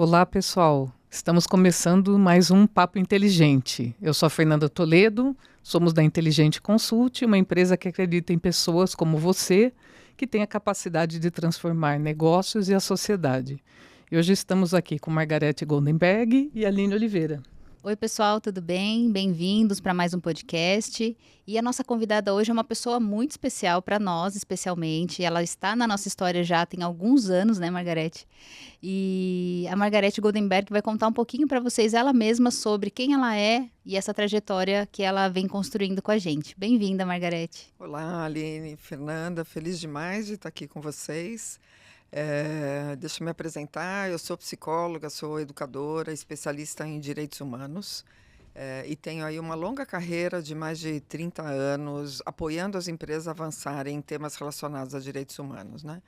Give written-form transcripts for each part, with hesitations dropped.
Olá, pessoal. Estamos começando mais um Papo Inteligente. Eu sou a Fernanda Toledo, somos da Inteligente Consult, uma empresa que acredita em pessoas como você, que tem a capacidade de transformar negócios e a sociedade. E hoje estamos aqui com Margarete Goldenberg e Aline Oliveira. Oi, pessoal, tudo bem? Bem-vindos para mais um podcast. E a nossa convidada hoje é uma pessoa muito especial para nós, especialmente. Ela está na nossa história já tem alguns anos, né, Margarete? E a Margarete Goldenberg vai contar um pouquinho para vocês ela mesma sobre quem ela é e essa trajetória que ela vem construindo com a gente. Bem-vinda, Margarete. Olá, Aline, Fernanda, feliz demais de estar aqui com vocês. Deixa eu me apresentar, eu sou psicóloga, sou educadora, especialista em direitos humanos e tenho aí uma longa carreira de mais de 30 anos apoiando as empresas a avançarem em temas relacionados a direitos humanos, né?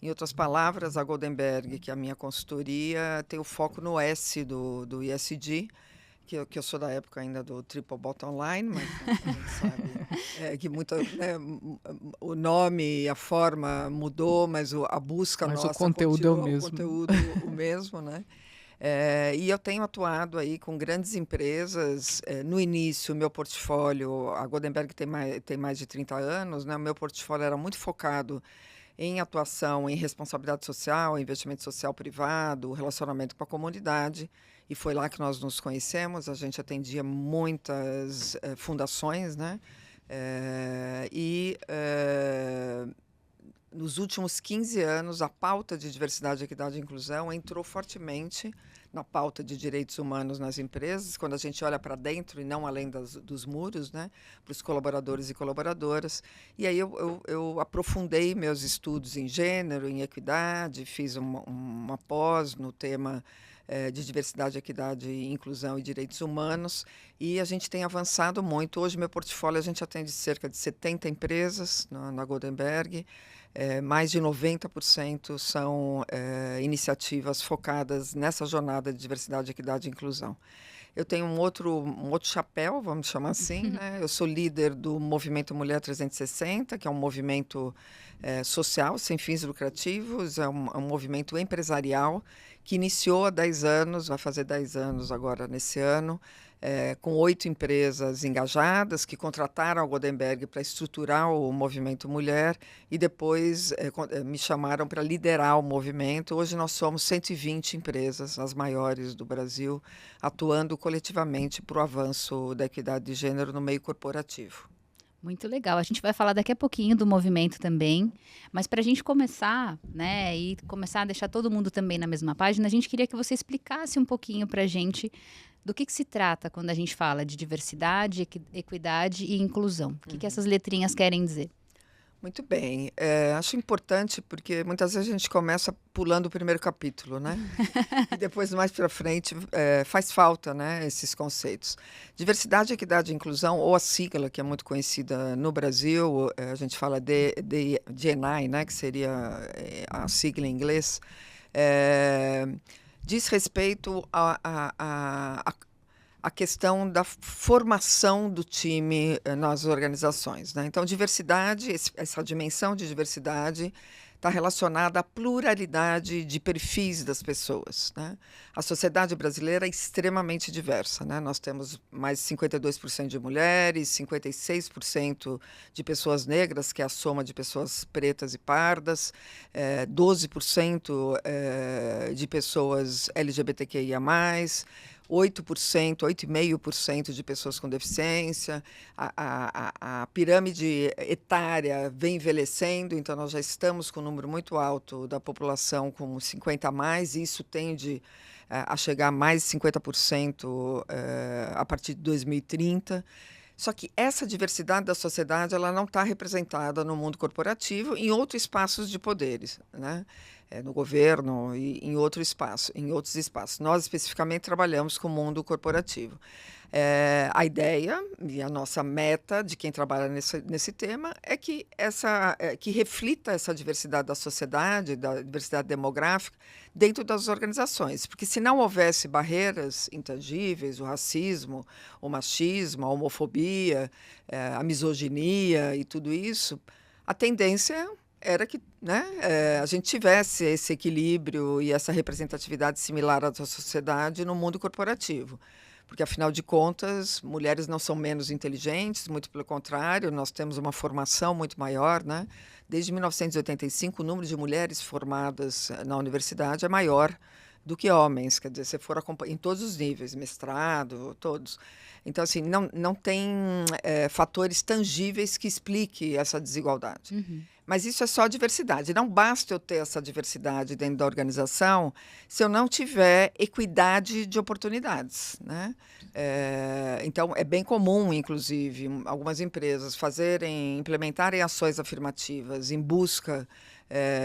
Em outras palavras, a Goldenberg, que é a minha consultoria, tem o foco no S do ESG, que eu sou da época ainda do Triple Bottom Line, mas a gente sabe que o nome e a forma mudou, mas a busca Mas nossa o conteúdo é o continua, mesmo. o conteúdo o mesmo, né? E eu tenho atuado aí com grandes empresas. No início, o meu portfólio, a Goldenberg tem mais de 30 anos, né? O meu portfólio era muito focado em atuação em responsabilidade social, investimento social privado, relacionamento com a comunidade. E foi lá que nós nos conhecemos. A gente atendia muitas fundações, né? Nos últimos 15 anos, a pauta de diversidade, equidade e inclusão entrou fortemente na pauta de direitos humanos nas empresas, quando a gente olha para dentro e não além dos muros, né, para os colaboradores e colaboradoras. E aí eu aprofundei meus estudos em gênero, em equidade, fiz uma pós no tema de diversidade, equidade, inclusão e direitos humanos, e a gente tem avançado muito. Hoje, meu portfólio, a gente atende cerca de 70 empresas na Goldenberg. Mais de 90% são iniciativas focadas nessa jornada de diversidade, equidade e inclusão. Eu tenho um outro chapéu, vamos chamar assim, né? Eu sou líder do Movimento Mulher 360, que é um movimento social, sem fins lucrativos, é um movimento empresarial que iniciou há 10 anos, vai fazer 10 anos agora nesse ano, com 8 empresas engajadas que contrataram a Goldenberg para estruturar o movimento mulher e depois me chamaram para liderar o movimento. Hoje nós somos 120 empresas, as maiores do Brasil, atuando coletivamente para o avanço da equidade de gênero no meio corporativo. Muito legal. A gente vai falar daqui a pouquinho do movimento também, mas para a gente começar, né, e começar a deixar todo mundo também na mesma página, a gente queria que você explicasse um pouquinho para a gente do que se trata quando a gente fala de diversidade, equidade e inclusão. O que essas letrinhas querem dizer? Muito bem. Acho importante porque muitas vezes a gente começa pulando o primeiro capítulo, né? E depois, mais para frente, faz falta, né, esses conceitos. Diversidade, equidade e inclusão, ou a sigla, que é muito conhecida no Brasil, a gente fala de D&I, né, que seria a sigla em inglês, diz respeito a questão da formação do time nas organizações, né? Então, diversidade, essa dimensão de diversidade está relacionada à pluralidade de perfis das pessoas, né? A sociedade brasileira é extremamente diversa, né? Nós temos mais de 52% de mulheres, 56% de pessoas negras, que é a soma de pessoas pretas e pardas, 12% de pessoas LGBTQIA+, 8%, 8,5% de pessoas com deficiência, a pirâmide etária vem envelhecendo, então nós já estamos com um número muito alto da população com 50 a mais, e isso tende a chegar a mais de 50% a partir de 2030. Só que essa diversidade da sociedade ela não está representada no mundo corporativo em outros espaços de poderes, né? No governo e em outros espaços. Nós, especificamente, trabalhamos com o mundo corporativo. A ideia e a nossa meta de quem trabalha nesse tema é que que reflita essa diversidade da sociedade, da diversidade demográfica, dentro das organizações. Porque se não houvesse barreiras intangíveis, o racismo, o machismo, a homofobia, a misoginia e tudo isso, a tendência era que, né, a gente tivesse esse equilíbrio e essa representatividade similar à da sociedade no mundo corporativo. Porque, afinal de contas, mulheres não são menos inteligentes, muito pelo contrário, nós temos uma formação muito maior, né? Desde 1985, o número de mulheres formadas na universidade é maior do que homens, quer dizer, se for em todos os níveis, mestrado, todos. Então, assim, não tem fatores tangíveis que expliquem essa desigualdade. Mas isso é só diversidade. Não basta eu ter essa diversidade dentro da organização se eu não tiver equidade de oportunidades, né? Então, é bem comum, inclusive, algumas empresas implementarem ações afirmativas em busca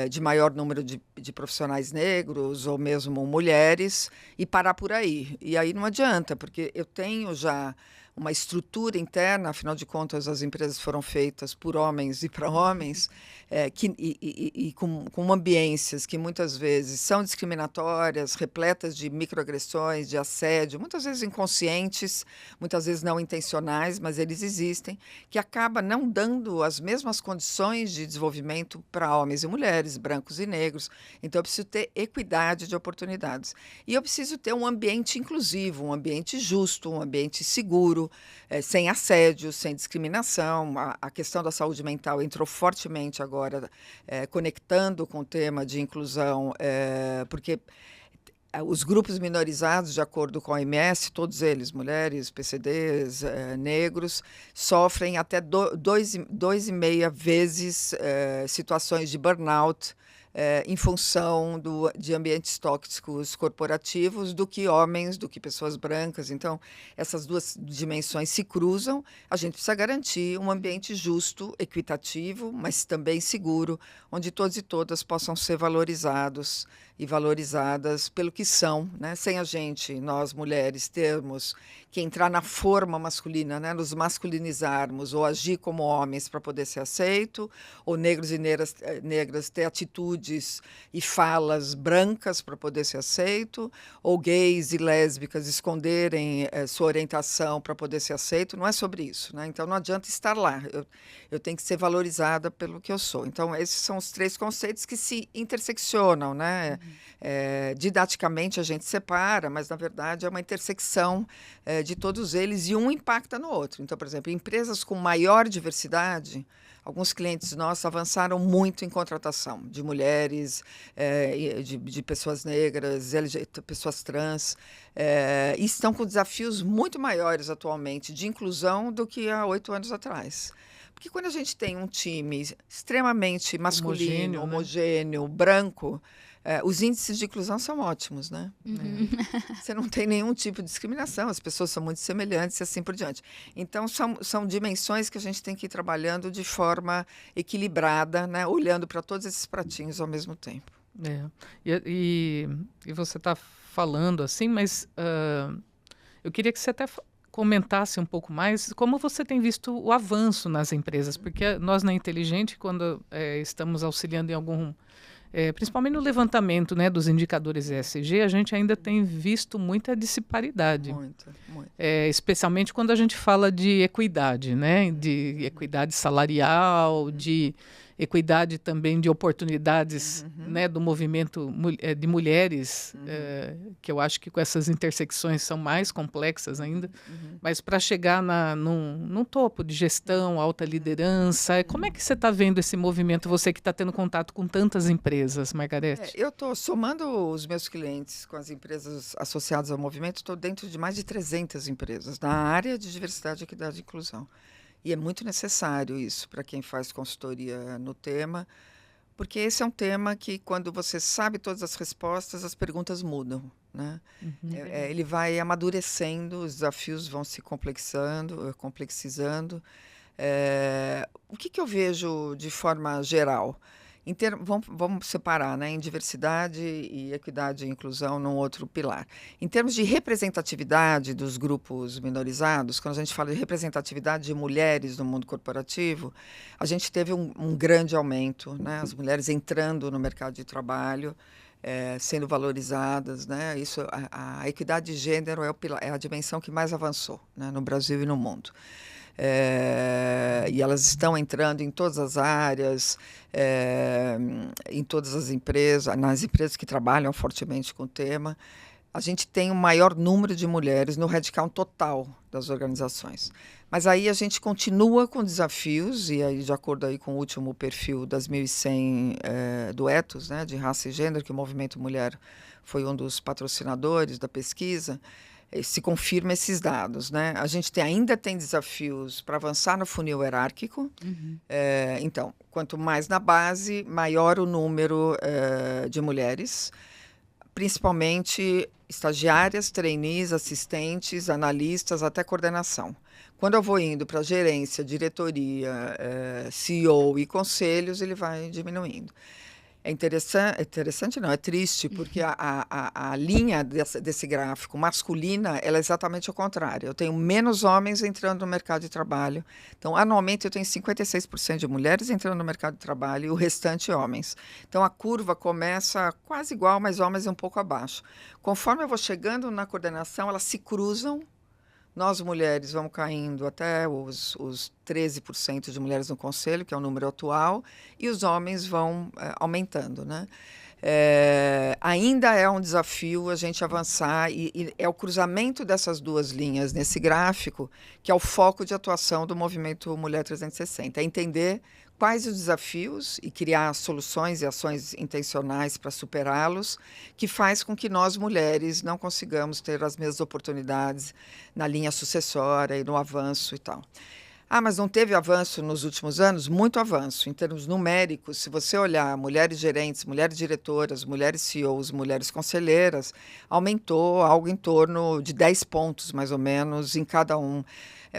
de maior número de profissionais negros ou mesmo mulheres e parar por aí. E aí não adianta, porque eu tenho já uma estrutura interna, afinal de contas, as empresas foram feitas por homens e para homens, com ambiências que muitas vezes são discriminatórias, repletas de microagressões, de assédio, muitas vezes inconscientes, muitas vezes não intencionais, mas eles existem, que acaba não dando as mesmas condições de desenvolvimento para homens e mulheres, brancos e negros. Então, eu preciso ter equidade de oportunidades. E eu preciso ter um ambiente inclusivo, um ambiente justo, um ambiente seguro, sem assédio, sem discriminação. A questão da saúde mental entrou fortemente agora, conectando com o tema de inclusão, porque os grupos minorizados, de acordo com a OMS, todos eles, mulheres, PCDs, negros, sofrem até 2,5 vezes situações de burnout em função de ambientes tóxicos corporativos do que homens, do que pessoas brancas. Então, essas duas dimensões se cruzam. A gente precisa garantir um ambiente justo, equitativo, mas também seguro, onde todos e todas possam ser valorizados e valorizadas pelo que são, né? Sem a gente, nós mulheres, termos que entrar na forma masculina, né? Nos masculinizarmos ou agir como homens para poder ser aceito, ou negros e negras ter atitudes e falas brancas para poder ser aceito, ou gays e lésbicas esconderem sua orientação para poder ser aceito. Não é sobre isso, né? Então não adianta estar lá. Eu tenho que ser valorizada pelo que eu sou. Então esses são os 3 conceitos que se interseccionam, né? Didaticamente a gente separa, mas na verdade é uma intersecção de todos eles e um impacta no outro. Então, por exemplo, empresas com maior diversidade, alguns clientes nossos avançaram muito em contratação de mulheres, de pessoas negras, pessoas trans, e estão com desafios muito maiores atualmente de inclusão do que há 8 anos atrás. Porque quando a gente tem um time extremamente masculino, homogêneo, branco, os índices de inclusão são ótimos, né? Você não tem nenhum tipo de discriminação, as pessoas são muito semelhantes e assim por diante. Então, são dimensões que a gente tem que ir trabalhando de forma equilibrada, né? Olhando para todos esses pratinhos ao mesmo tempo. E você está falando assim, mas eu queria que você até comentasse um pouco mais como você tem visto o avanço nas empresas, porque nós na Inteligente, quando estamos auxiliando em algum... principalmente no levantamento, né, dos indicadores ESG, a gente ainda tem visto muita disparidade. Muito. Especialmente quando a gente fala de equidade, né, de equidade salarial, de equidade também de oportunidades, né, do movimento de mulheres, que eu acho que com essas intersecções são mais complexas ainda, mas para chegar num topo de gestão, alta liderança, como é que você está vendo esse movimento, você que está tendo contato com tantas empresas, Margarete? Eu estou somando os meus clientes com as empresas associadas ao movimento, estou dentro de mais de 300 empresas na área de diversidade, equidade e inclusão. E é muito necessário isso para quem faz consultoria no tema, porque esse é um tema que, quando você sabe todas as respostas, as perguntas mudam, né? Ele vai amadurecendo, os desafios vão se complexizando. O que eu vejo de forma geral? Vamos separar, né, em diversidade e equidade e inclusão num outro pilar. Em termos de representatividade dos grupos minorizados, quando a gente fala de representatividade de mulheres no mundo corporativo, a gente teve um grande aumento, né, as mulheres entrando no mercado de trabalho, sendo valorizadas, né? Isso, a equidade de gênero é a dimensão que mais avançou, né, no Brasil e no mundo. e elas estão entrando em todas as áreas, em todas as empresas, nas empresas que trabalham fortemente com o tema. A gente tem o maior número de mulheres no headcount total das organizações. Mas aí a gente continua com desafios, e aí de acordo aí com o último perfil das 1.100 do Ethos, né, de raça e gênero, que o Movimento Mulher foi um dos patrocinadores da pesquisa, se confirma esses dados, né? A gente ainda tem desafios para avançar no funil hierárquico. Então, quanto mais na base, maior o número de mulheres, principalmente estagiárias, trainees, assistentes, analistas, até coordenação. Quando eu vou indo para gerência, diretoria, CEO e conselhos, ele vai diminuindo. É interessante não, é triste, porque a linha desse gráfico masculina, ela é exatamente o contrário. Eu tenho menos homens entrando no mercado de trabalho. Então, anualmente, eu tenho 56% de mulheres entrando no mercado de trabalho e o restante homens. Então, a curva começa quase igual, mas homens um pouco abaixo. Conforme eu vou chegando na coordenação, elas se cruzam. Nós, mulheres, vamos caindo até os 13% de mulheres no conselho, que é o número atual, e os homens vão aumentando, né? Ainda é um desafio a gente avançar, e é o cruzamento dessas duas linhas nesse gráfico que é o foco de atuação do Movimento Mulher 360. É entender quais os desafios e criar soluções e ações intencionais para superá-los, que faz com que nós, mulheres, não consigamos ter as mesmas oportunidades na linha sucessória e no avanço e tal. Mas não teve avanço nos últimos anos? Muito avanço. Em termos numéricos, se você olhar mulheres gerentes, mulheres diretoras, mulheres CEOs, mulheres conselheiras, aumentou algo em torno de 10 pontos, mais ou menos, em cada um.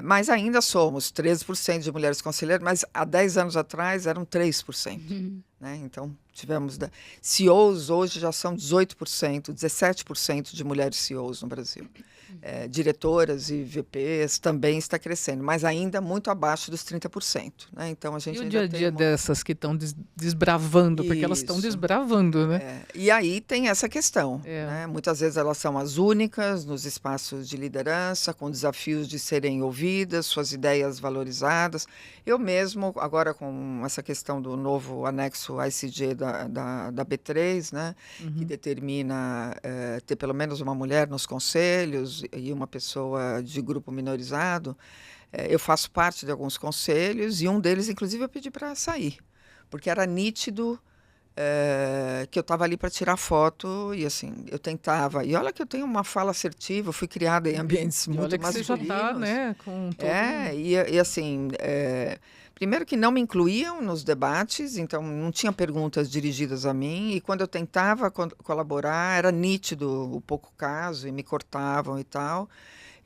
Mas ainda somos 13% de mulheres conselheiras, mas há 10 anos atrás eram 3%. Né? Então, tivemos... CEOs hoje já são 18%, 17% de mulheres CEOs no Brasil. Diretoras e VPs também está crescendo, mas ainda muito abaixo dos 30%. Né? Então, a gente E o ainda dia a dia dessas que estão desbravando, porque elas estão desbravando, né? E aí tem essa questão. Né? Muitas vezes elas são as únicas nos espaços de liderança, com desafios de serem ouvidas, suas ideias valorizadas. Eu mesmo, agora com essa questão do novo anexo ICG da B3, né? Que determina ter pelo menos uma mulher nos conselhos e uma pessoa de grupo minorizado, eu faço parte de alguns conselhos e um deles, inclusive, eu pedi para sair, porque era nítido que eu estava ali para tirar foto e assim, eu tentava. E olha que eu tenho uma fala assertiva, eu fui criada em ambientes muito olha que masculinos. Você já tá, né, com todo e assim, primeiro que não me incluíam nos debates, então não tinha perguntas dirigidas a mim, e quando eu tentava colaborar, era nítido o pouco caso, e me cortavam e tal.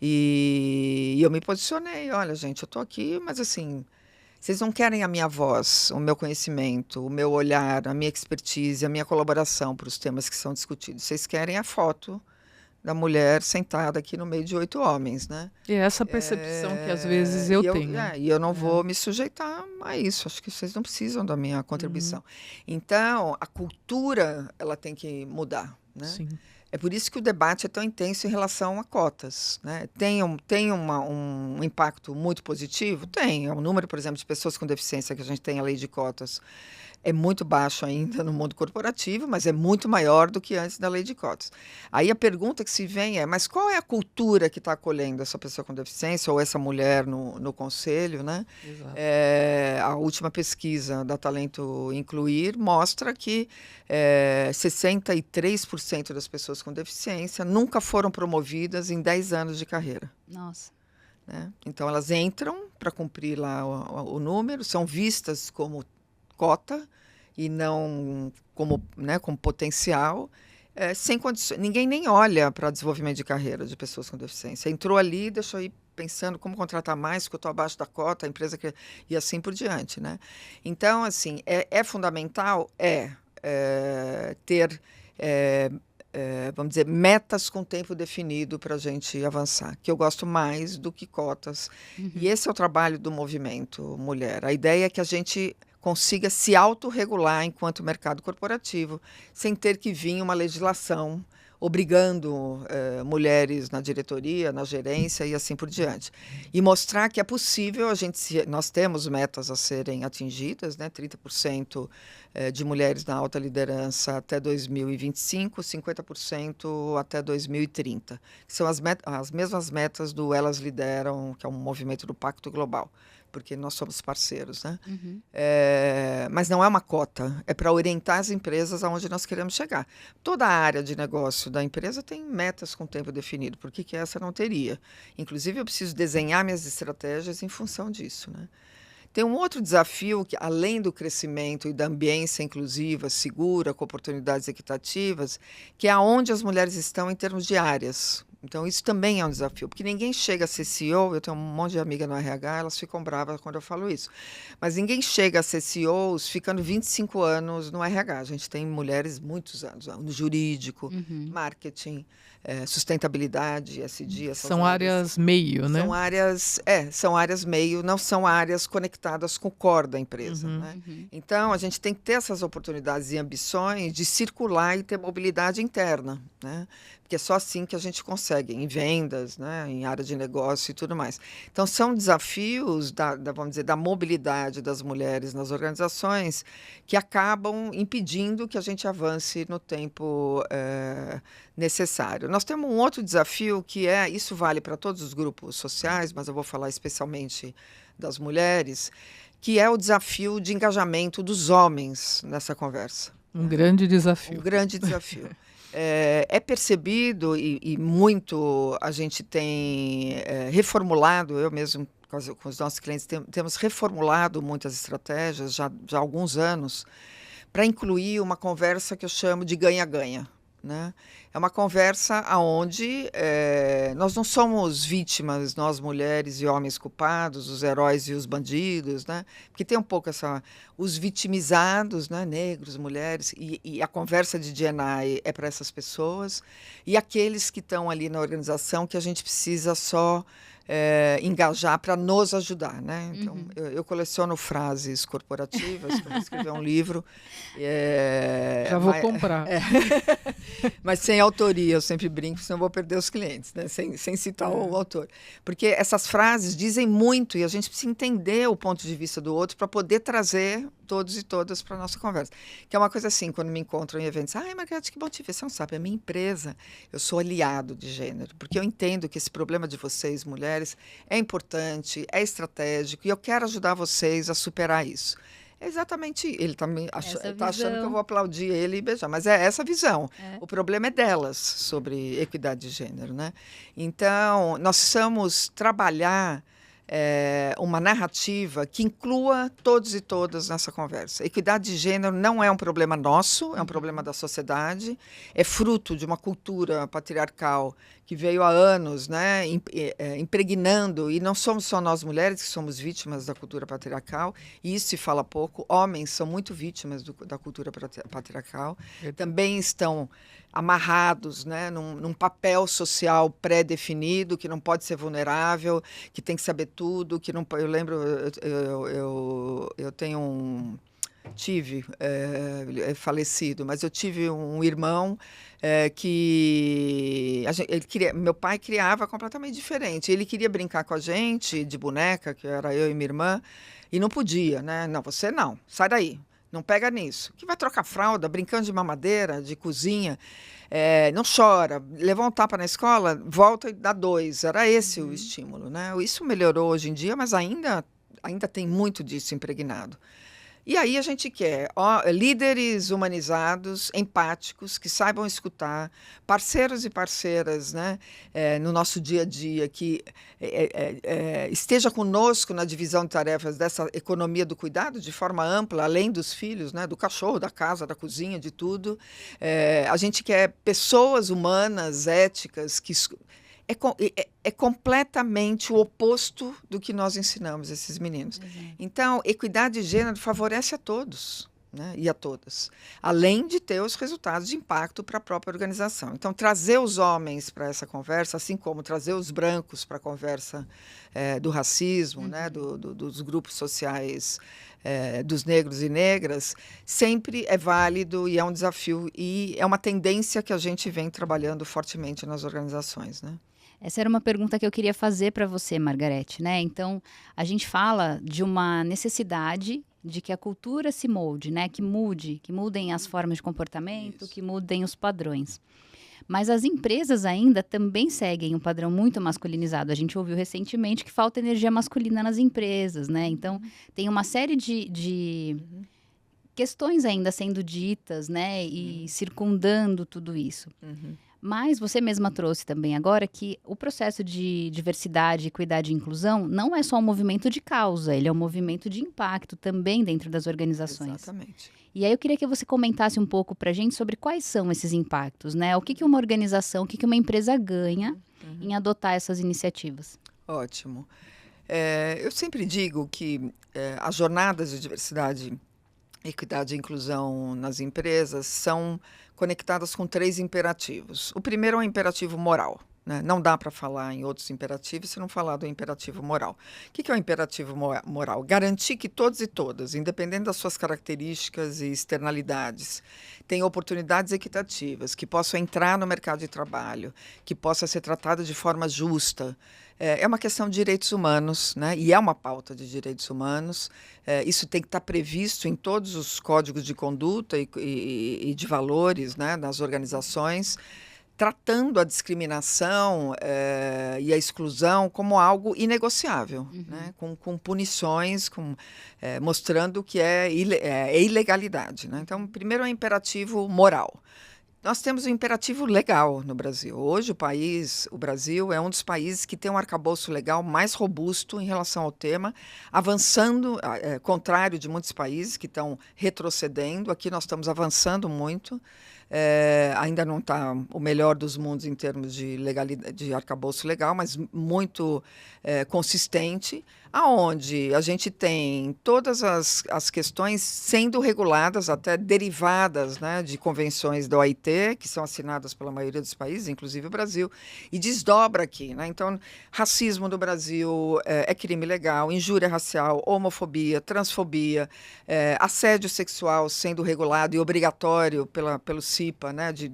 E eu me posicionei, olha, gente, eu estou aqui, mas assim, vocês não querem a minha voz, o meu conhecimento, o meu olhar, a minha expertise, a minha colaboração para os temas que são discutidos. Vocês querem a foto da mulher sentada aqui no meio de 8 homens, né? E essa percepção que às vezes eu tenho. E eu não vou me sujeitar a isso. Acho que vocês não precisam da minha contribuição. Então, a cultura, ela tem que mudar, né? Sim. É por isso que o debate é tão intenso em relação a cotas. Né? Tem um impacto muito positivo? Tem. O número, por exemplo, de pessoas com deficiência que a gente tem a lei de cotas é muito baixo ainda no mundo corporativo, mas é muito maior do que antes da lei de cotas. Aí a pergunta que se vem é, mas qual é a cultura que está acolhendo essa pessoa com deficiência ou essa mulher no conselho? Né? A última pesquisa da Talento Incluir mostra que 63% das pessoas com deficiência nunca foram promovidas em 10 anos de carreira. Nossa. Né? Então, elas entram para cumprir lá o número, são vistas como cota e não como potencial, sem condições. Ninguém nem olha para desenvolvimento de carreira de pessoas com deficiência. Entrou ali, deixou aí pensando como contratar mais, porque eu estou abaixo da cota, a empresa que... e assim por diante. Né? Então, assim, é fundamental ter, vamos dizer, metas com tempo definido para a gente avançar, que eu gosto mais do que cotas. E esse é o trabalho do movimento Mulher. A ideia é que a gente consiga se autorregular enquanto mercado corporativo, sem ter que vir uma legislação obrigando mulheres na diretoria, na gerência e assim por diante. E mostrar que é possível, nós temos metas a serem atingidas, né? 30% de mulheres na alta liderança até 2025, 50% até 2030, que são as mesmas metas do Elas Lideram, que é um movimento do Pacto Global, porque nós somos parceiros, né? Uhum. Mas não é uma cota, é para orientar as empresas aonde nós queremos chegar. Toda a área de negócio da empresa tem metas com tempo definido, por que essa não teria? Inclusive, eu preciso desenhar minhas estratégias em função disso, né? Tem um outro desafio que, além do crescimento e da ambiência inclusiva, segura, com oportunidades equitativas, que é aonde as mulheres estão em termos de áreas. Então, isso também é um desafio, porque ninguém chega a ser CEO, eu tenho um monte de amiga no RH, elas ficam bravas quando eu falo isso, mas ninguém chega a ser CEOs ficando 25 anos no RH. A gente tem mulheres muitos anos, no jurídico, marketing, sustentabilidade, ESG. São áreas meio, né? São áreas meio, não são áreas conectadas com o core da empresa. Né? Então, a gente tem que ter essas oportunidades e ambições de circular e ter mobilidade interna, né? Porque é só assim que a gente consegue, em vendas, né? Em área de negócio e tudo mais. Então, são desafios vamos dizer, da mobilidade das mulheres nas organizações que acabam impedindo que a gente avance no tempo necessário. Nós temos um outro desafio que isso vale para todos os grupos sociais, mas eu vou falar especialmente das mulheres, que é o desafio de engajamento dos homens nessa conversa. Um grande desafio. Um grande desafio. É percebido e muito a gente tem reformulado, eu mesmo com os nossos clientes temos reformulado muitas estratégias já há alguns anos para incluir uma conversa que eu chamo de ganha-ganha. Né? É uma conversa onde nós não somos vítimas, nós mulheres e homens culpados, os heróis e os bandidos, né? Porque tem um pouco os vitimizados, né? Negros, mulheres, e a conversa de D&I é para essas pessoas, e aqueles que estão ali na organização que a gente precisa só engajar para nos ajudar, né? Então, eu coleciono frases corporativas, para escrever um livro. Já vou comprar. Mas sem autoria, eu sempre brinco, senão eu vou perder os clientes, né? Sem citar o autor. Porque essas frases dizem muito e a gente precisa entender o ponto de vista do outro para poder trazer todos e todas para a nossa conversa. Que é uma coisa assim, quando me encontram em eventos, Margarete, que bom te ver, você não sabe, a minha empresa, eu sou aliado de gênero, porque eu entendo que esse problema de vocês, mulheres, é importante, é estratégico, e eu quero ajudar vocês a superar isso. É exatamente, ele está achando que eu vou aplaudir ele e beijar, mas é essa visão. O problema é delas sobre equidade de gênero, né? Então, nós precisamos trabalhar uma narrativa que inclua todos e todas nessa conversa. Equidade de gênero não é um problema nosso, é um problema da sociedade, é fruto de uma cultura patriarcal que veio há anos, né, impregnando, e não somos só nós mulheres que somos vítimas da cultura patriarcal, e isso se fala pouco, homens são muito vítimas da cultura patriarcal, também estão amarrados, né, num papel social pré-definido, que não pode ser vulnerável, que tem que saber tudo, que não. Eu lembro, eu tenho tive falecido, mas eu tive um irmão que meu pai criava completamente diferente. Ele queria brincar com a gente de boneca, que era eu e minha irmã, e não podia, né? Não, você não, sai daí. Não pega nisso. Que vai trocar fralda, brincando de mamadeira, de cozinha, não chora, levou um tapa na escola, volta e dá 2. Era esse o estímulo, né? Isso melhorou hoje em dia, mas ainda tem muito disso impregnado. E aí a gente quer líderes humanizados, empáticos, que saibam escutar, parceiros e parceiras, né, no nosso dia a dia, que esteja conosco na divisão de tarefas dessa economia do cuidado de forma ampla, além dos filhos, né, do cachorro, da casa, da cozinha, de tudo. A gente quer pessoas humanas, éticas, que é completamente o oposto do que nós ensinamos esses meninos. Então, equidade de gênero favorece a todos, né, e a todas, além de ter os resultados de impacto para a própria organização. Então, trazer os homens para essa conversa, assim como trazer os brancos para a conversa do racismo, né, dos grupos sociais, dos negros e negras, sempre é válido e é um desafio e é uma tendência que a gente vem trabalhando fortemente nas organizações, né? Essa era uma pergunta que eu queria fazer para você, Margarete, né? Então, a gente fala de uma necessidade de que a cultura se molde, né? Que mudem as formas de comportamento, Isso. que mudem os padrões. Mas as empresas ainda também seguem um padrão muito masculinizado. A gente ouviu recentemente que falta energia masculina nas empresas, né? Então, tem uma série de questões ainda sendo ditas, né? E circundando tudo isso. Mas você mesma trouxe também agora que o processo de diversidade, equidade e inclusão não é só um movimento de causa, ele é um movimento de impacto também dentro das organizações. Exatamente. E aí eu queria que você comentasse um pouco para a gente sobre quais são esses impactos, né? O que uma organização, o que uma empresa ganha em adotar essas iniciativas? Ótimo. Eu sempre digo que as jornadas de diversidade, equidade e inclusão nas empresas são conectadas com 3 imperativos. O primeiro é o imperativo moral, né? Não dá para falar em outros imperativos se não falar do imperativo moral. O que é o imperativo moral? Garantir que todos e todas, independente das suas características e externalidades, tenham oportunidades equitativas, que possam entrar no mercado de trabalho, que possa ser tratada de forma justa. É uma questão de direitos humanos, né? E é uma pauta de direitos humanos. Isso tem que estar previsto em todos os códigos de conduta e de valores, né, nas organizações, tratando a discriminação e a exclusão como algo inegociável, né? Com punições, mostrando que é ilegalidade, né? Então, primeiro é o imperativo moral. Nós temos um imperativo legal no Brasil. Hoje o Brasil é um dos países que tem um arcabouço legal mais robusto em relação ao tema, avançando, contrário de muitos países que estão retrocedendo. Aqui nós estamos avançando muito. Ainda não está o melhor dos mundos em termos de legalidade, de arcabouço legal, mas muito consistente, aonde a gente tem todas as questões sendo reguladas, até derivadas, né, de convenções da OIT, que são assinadas pela maioria dos países, inclusive o Brasil, e desdobra aqui, né? Então, racismo no Brasil é crime legal, injúria racial, homofobia, transfobia, assédio sexual sendo regulado e obrigatório pelo CIPA, né, de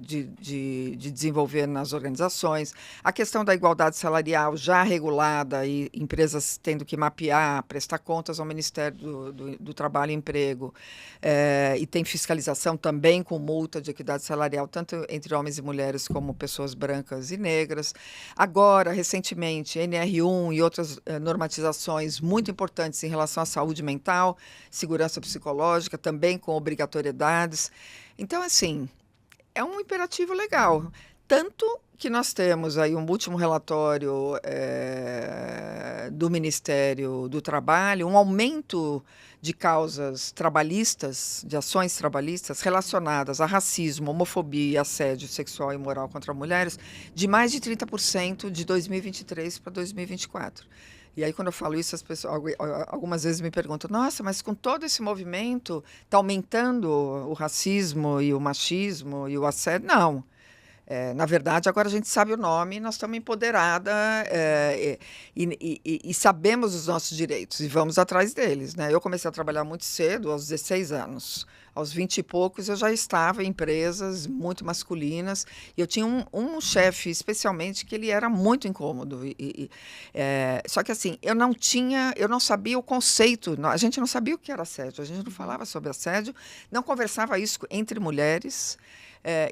desenvolver nas organizações, a questão da igualdade salarial já regulada e empresas tendo que mapear, prestar contas ao Ministério do Trabalho e Emprego, e tem fiscalização também com multa de equidade salarial, tanto entre homens e mulheres como pessoas brancas e negras. Agora, recentemente, NR1 e outras normatizações muito importantes em relação à saúde mental, segurança psicológica, também com obrigatoriedades. Então, assim, é um imperativo legal. Tanto que nós temos aí um último relatório do Ministério do Trabalho, um aumento de causas trabalhistas, de ações trabalhistas relacionadas a racismo, homofobia e assédio sexual e moral contra mulheres, de mais de 30% de 2023 para 2024. E aí, quando eu falo isso, as pessoas algumas vezes me perguntam, nossa, mas com todo esse movimento, está aumentando o racismo e o machismo e o assédio? Não. Na verdade, agora a gente sabe o nome, nós estamos empoderadas e sabemos os nossos direitos e vamos atrás deles, né? Eu comecei a trabalhar muito cedo, aos 16 anos. Aos 20 e poucos, eu já estava em empresas muito masculinas e eu tinha um chefe, especialmente, que ele era muito incômodo. Só que, assim, eu não sabia o conceito, a gente não sabia o que era assédio, a gente não falava sobre assédio, não conversava isso entre mulheres.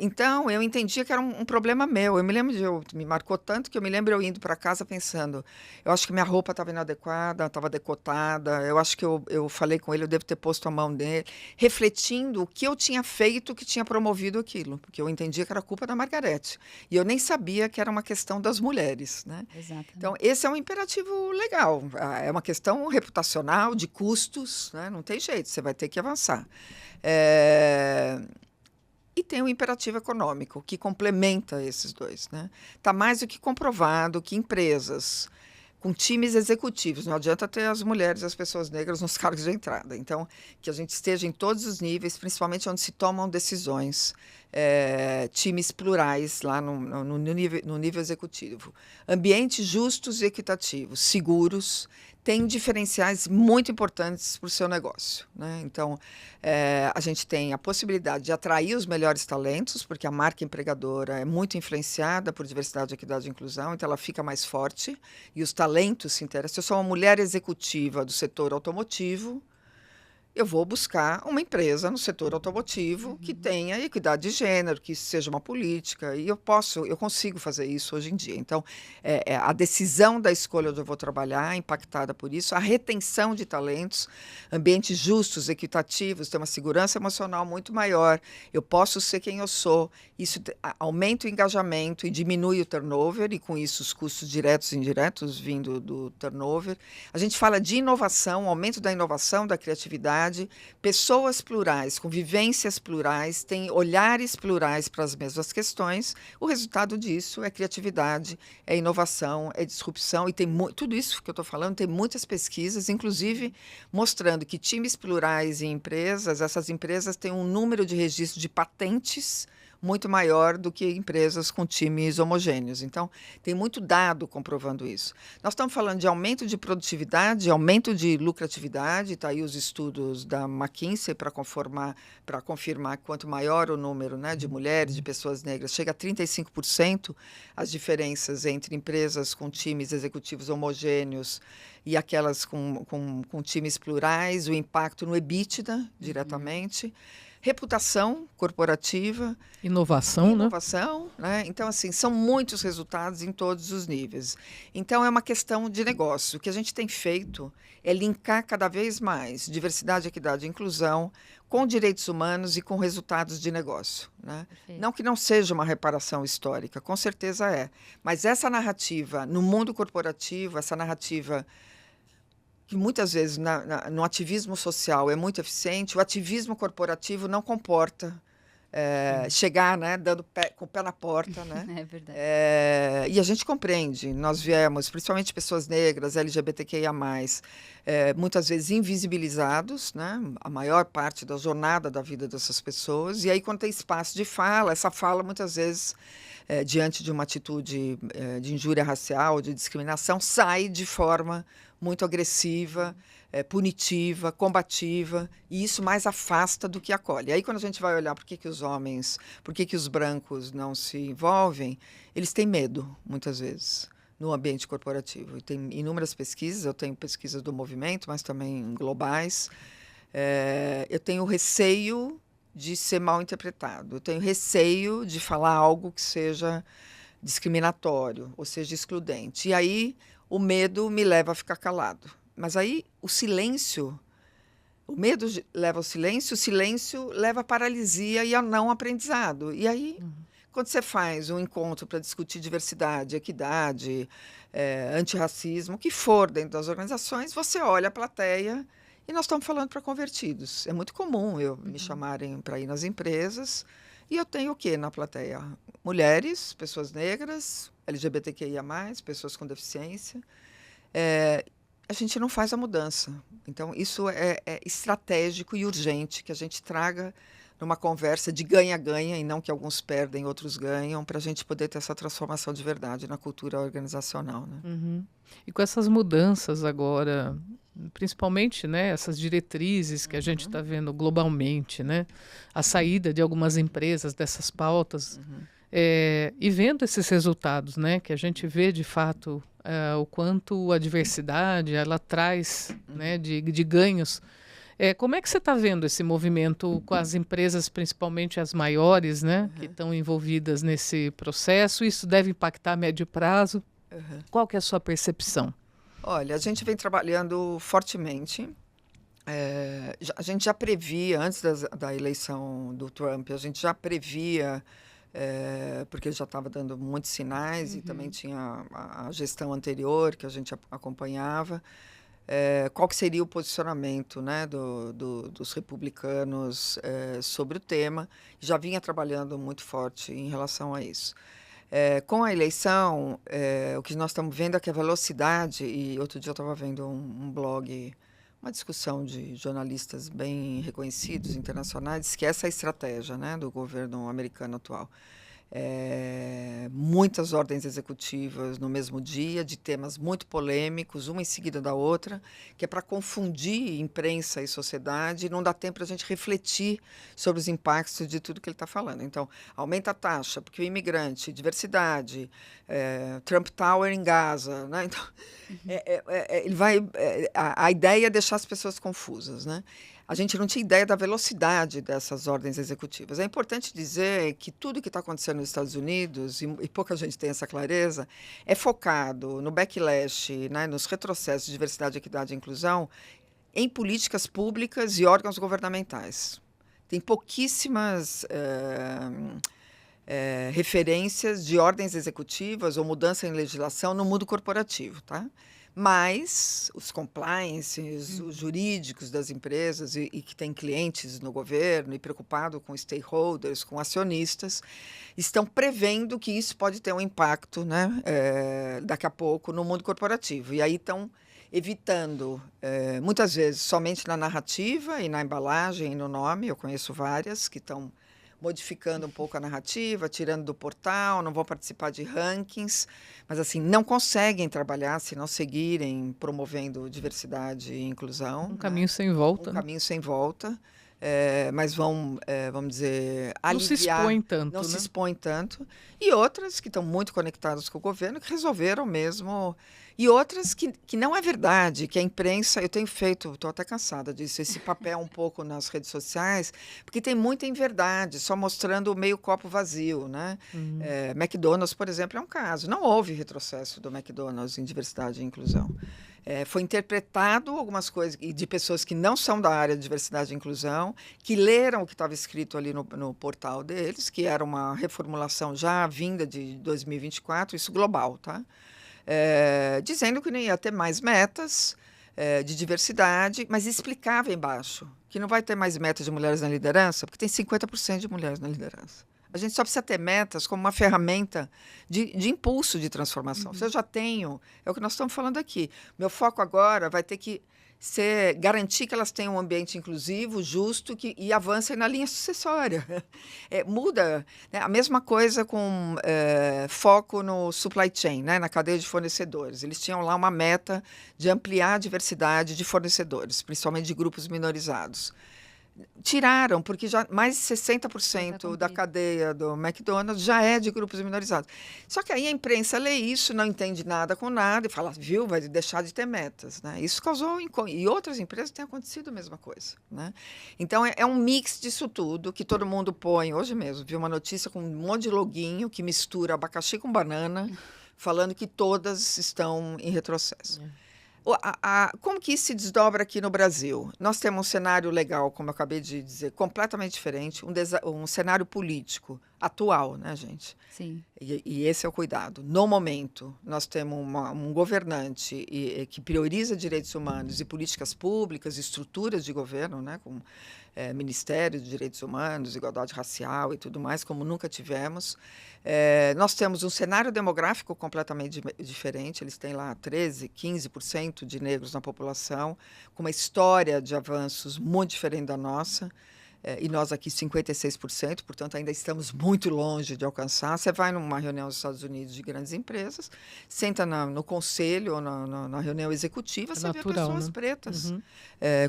Então, eu entendia que era um problema meu. Eu me lembro me marcou tanto que eu me lembro eu indo para casa pensando, eu acho que minha roupa estava inadequada, estava decotada, eu acho que eu falei com ele, eu devo ter posto a mão nele, refletindo o que eu tinha feito que tinha promovido aquilo, porque eu entendia que era culpa da Margarete. E eu nem sabia que era uma questão das mulheres, né? Exatamente. Então, esse é um imperativo legal. É uma questão reputacional, de custos, né? Não tem jeito, você vai ter que avançar. E tem o imperativo econômico, que complementa esses dois, né? Está mais do que comprovado que empresas com times executivos. Não adianta ter as mulheres e as pessoas negras nos cargos de entrada. Então, que a gente esteja em todos os níveis, principalmente onde se tomam decisões, times plurais lá no nível executivo. Ambientes justos e equitativos, seguros, tem diferenciais muito importantes para o seu negócio, né? Então, a gente tem a possibilidade de atrair os melhores talentos, porque a marca empregadora é muito influenciada por diversidade, equidade e inclusão, então ela fica mais forte e os talentos se interessam. Se eu sou uma mulher executiva do setor automotivo, eu vou buscar uma empresa no setor automotivo que tenha equidade de gênero, que isso seja uma política, e eu consigo fazer isso hoje em dia. Então, a decisão da escolha onde eu vou trabalhar é impactada por isso, a retenção de talentos, ambientes justos, equitativos, tem uma segurança emocional muito maior, eu posso ser quem eu sou, isso aumenta o engajamento e diminui o turnover, e com isso os custos diretos e indiretos vindo do turnover. A gente fala de inovação, aumento da inovação, da criatividade, pessoas plurais, com vivências plurais, têm olhares plurais para as mesmas questões. O resultado disso é criatividade, é inovação, é disrupção, e tem tudo isso que eu estou falando, tem muitas pesquisas, inclusive mostrando que times plurais em empresas, essas empresas têm um número de registro de patentes muito maior do que empresas com times homogêneos. Então, tem muito dado comprovando isso. Nós estamos falando de aumento de produtividade, aumento de lucratividade, está aí os estudos da McKinsey para confirmar que quanto maior o número, né, de mulheres, de pessoas negras, chega a 35% as diferenças entre empresas com times executivos homogêneos e aquelas com times plurais, o impacto no EBITDA diretamente. Reputação corporativa. Inovação, né? Então, assim, são muitos resultados em todos os níveis. Então, é uma questão de negócio. O que a gente tem feito é linkar cada vez mais diversidade, equidade e inclusão com direitos humanos e com resultados de negócio, né? Não que não seja uma reparação histórica, com certeza é. Mas essa narrativa, no mundo corporativo, essa narrativa que muitas vezes no ativismo social é muito eficiente, o ativismo corporativo não comporta chegar, né, com o pé na porta, né? É verdade. E a gente compreende, nós viemos, principalmente pessoas negras, LGBTQIA+, muitas vezes invisibilizados, né? A maior parte da jornada da vida dessas pessoas, e aí quando tem espaço de fala, essa fala muitas vezes, diante de uma atitude de injúria racial, de discriminação, sai de forma muito agressiva, punitiva, combativa, e isso mais afasta do que acolhe. Aí, quando a gente vai olhar por que os brancos não se envolvem, eles têm medo, muitas vezes, no ambiente corporativo. E tem inúmeras pesquisas, eu tenho pesquisas do movimento, mas também globais. Eu tenho receio de ser mal interpretado, eu tenho receio de falar algo que seja discriminatório, ou seja, excludente. E aí o medo me leva a ficar calado. Mas aí o medo leva ao silêncio, o silêncio leva à paralisia e ao não aprendizado. E aí, quando você faz um encontro para discutir diversidade, equidade, antirracismo, o que for dentro das organizações, você olha a plateia e nós estamos falando para convertidos. É muito comum me chamarem para ir nas empresas e eu tenho o quê na plateia? Mulheres, pessoas negras, LGBTQIA+, pessoas com deficiência. A gente não faz a mudança. Então, isso é estratégico e urgente que a gente traga numa conversa de ganha-ganha e não que alguns perdem, outros ganham, para a gente poder ter essa transformação de verdade na cultura organizacional, né? Uhum. E com essas mudanças agora, principalmente, né, essas diretrizes que a gente está vendo globalmente, né, a saída de algumas empresas dessas pautas, e vendo esses resultados, né, que a gente vê de fato o quanto a diversidade ela traz, né, de ganhos. Como é que você está vendo esse movimento com as empresas, principalmente as maiores, né, que estão envolvidas nesse processo? Isso deve impactar a médio prazo? Qual que é a sua percepção? Olha, a gente vem trabalhando fortemente. A gente já previa, antes da eleição do Trump, a gente já previa, porque ele já estava dando muitos sinais e também tinha a gestão anterior que a gente acompanhava, qual que seria o posicionamento, né, dos republicanos sobre o tema. Já vinha trabalhando muito forte em relação a isso. Com a eleição, o que nós estamos vendo é que a velocidade, e outro dia eu estava vendo um blog, uma discussão de jornalistas bem reconhecidos, internacionais, que essa é a estratégia, né, do governo americano atual. Muitas ordens executivas no mesmo dia, de temas muito polêmicos, uma em seguida da outra, que é para confundir imprensa e sociedade, e não dá tempo para a gente refletir sobre os impactos de tudo que ele está falando. Então, aumenta a taxa, porque o imigrante, diversidade, Trump Tower em Gaza, né? Então, ele vai, a ideia é deixar as pessoas confusas, né? A gente não tinha ideia da velocidade dessas ordens executivas. É importante dizer que tudo que está acontecendo nos Estados Unidos, e pouca gente tem essa clareza, é focado no backlash, né, nos retrocessos de diversidade, equidade e inclusão, em políticas públicas e órgãos governamentais. Tem pouquíssimas referências de ordens executivas ou mudança em legislação no mundo corporativo, tá? Mas os compliances, os jurídicos das empresas e que têm clientes no governo e preocupado com stakeholders, com acionistas, estão prevendo que isso pode ter um impacto, né, daqui a pouco no mundo corporativo. E aí estão evitando, muitas vezes, somente na narrativa e na embalagem e no nome. Eu conheço várias que estão modificando um pouco a narrativa, tirando do portal, não vão participar de rankings, mas assim, não conseguem trabalhar se não seguirem promovendo diversidade e inclusão. Um caminho sem volta. Um caminho sem volta, mas vamos dizer, aliviar. Não se expõe tanto, Não né? se expõe tanto. E outras que estão muito conectadas com o governo, que resolveram mesmo. E outras que não é verdade, que a imprensa, eu tenho feito, estou até cansada disso, esse papel um pouco nas redes sociais, porque tem muita inverdade, só mostrando o meio copo vazio, né? McDonald's, por exemplo, é um caso. Não houve retrocesso do McDonald's em diversidade e inclusão. Foi interpretado algumas coisas de pessoas que não são da área de diversidade e inclusão, que leram o que estava escrito ali no portal deles, que era uma reformulação já vinda de 2024, isso global, tá? Dizendo que não ia ter mais metas de diversidade, mas explicava embaixo que não vai ter mais metas de mulheres na liderança, porque tem 50% de mulheres na liderança. A gente só precisa ter metas como uma ferramenta de impulso de transformação. Se eu já tenho, é o que nós estamos falando aqui. Meu foco agora vai ter que garantir que elas tenham um ambiente inclusivo, justo e avancem na linha sucessória. Muda, né? A mesma coisa com foco no supply chain, né? Na cadeia de fornecedores. Eles tinham lá uma meta de ampliar a diversidade de fornecedores, principalmente de grupos minorizados. Tiraram, porque já mais de 60% da cadeia do McDonald's já é de grupos minorizados. Só que aí a imprensa lê isso, não entende nada com nada e fala, viu, vai deixar de ter metas, né? Isso causou... E outras empresas têm acontecido a mesma coisa, né? Então, é um mix disso tudo que todo mundo põe. Hoje mesmo, vi uma notícia com um monte de loguinho que mistura abacaxi com banana, falando que todas estão em retrocesso. Como que isso se desdobra aqui no Brasil? Nós temos um cenário legal, como eu acabei de dizer, completamente diferente, um cenário político atual, né, gente? Sim. E esse é o cuidado. No momento, nós temos um governante que prioriza direitos humanos e políticas públicas, estruturas de governo, né, com Ministério de Direitos Humanos, Igualdade Racial e tudo mais, como nunca tivemos. Nós temos um cenário demográfico completamente diferente. Eles têm lá 13%, 15% de negros na população, com uma história de avanços muito diferente da nossa. E nós aqui 56%, portanto, ainda estamos muito longe de alcançar. Você vai numa reunião dos Estados Unidos de grandes empresas, senta no conselho ou na reunião executiva, você natural, vê pessoas, né, pretas,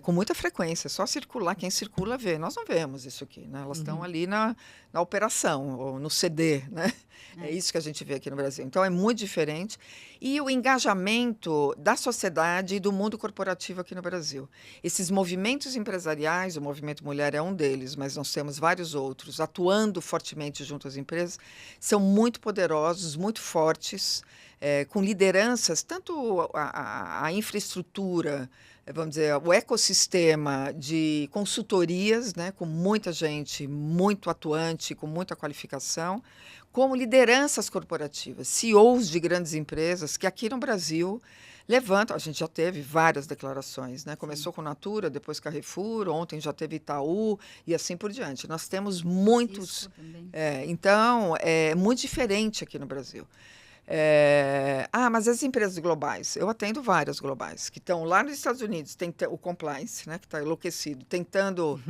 com muita frequência. Só circular, quem circula vê. Nós não vemos isso aqui, né? Elas estão ali na operação, ou no CD, né? É isso que a gente vê aqui no Brasil. Então, é muito diferente. E o engajamento da sociedade e do mundo corporativo aqui no Brasil. Esses movimentos empresariais, o Movimento Mulher é um deles, mas nós temos vários outros, atuando fortemente junto às empresas, são muito poderosos, muito fortes, com lideranças, tanto a infraestrutura, vamos dizer, o ecossistema de consultorias, né, com muita gente muito atuante, com muita qualificação, como lideranças corporativas, CEOs de grandes empresas, que aqui no Brasil Levanta, a gente já teve várias declarações, né? Começou com Natura, depois Carrefour, ontem já teve Itaú e assim por diante. Nós temos muitos. Cisco também. Então, é muito diferente aqui no Brasil. Mas as empresas globais, eu atendo várias globais, que estão lá nos Estados Unidos, tem o compliance, né, que está enlouquecido, tentando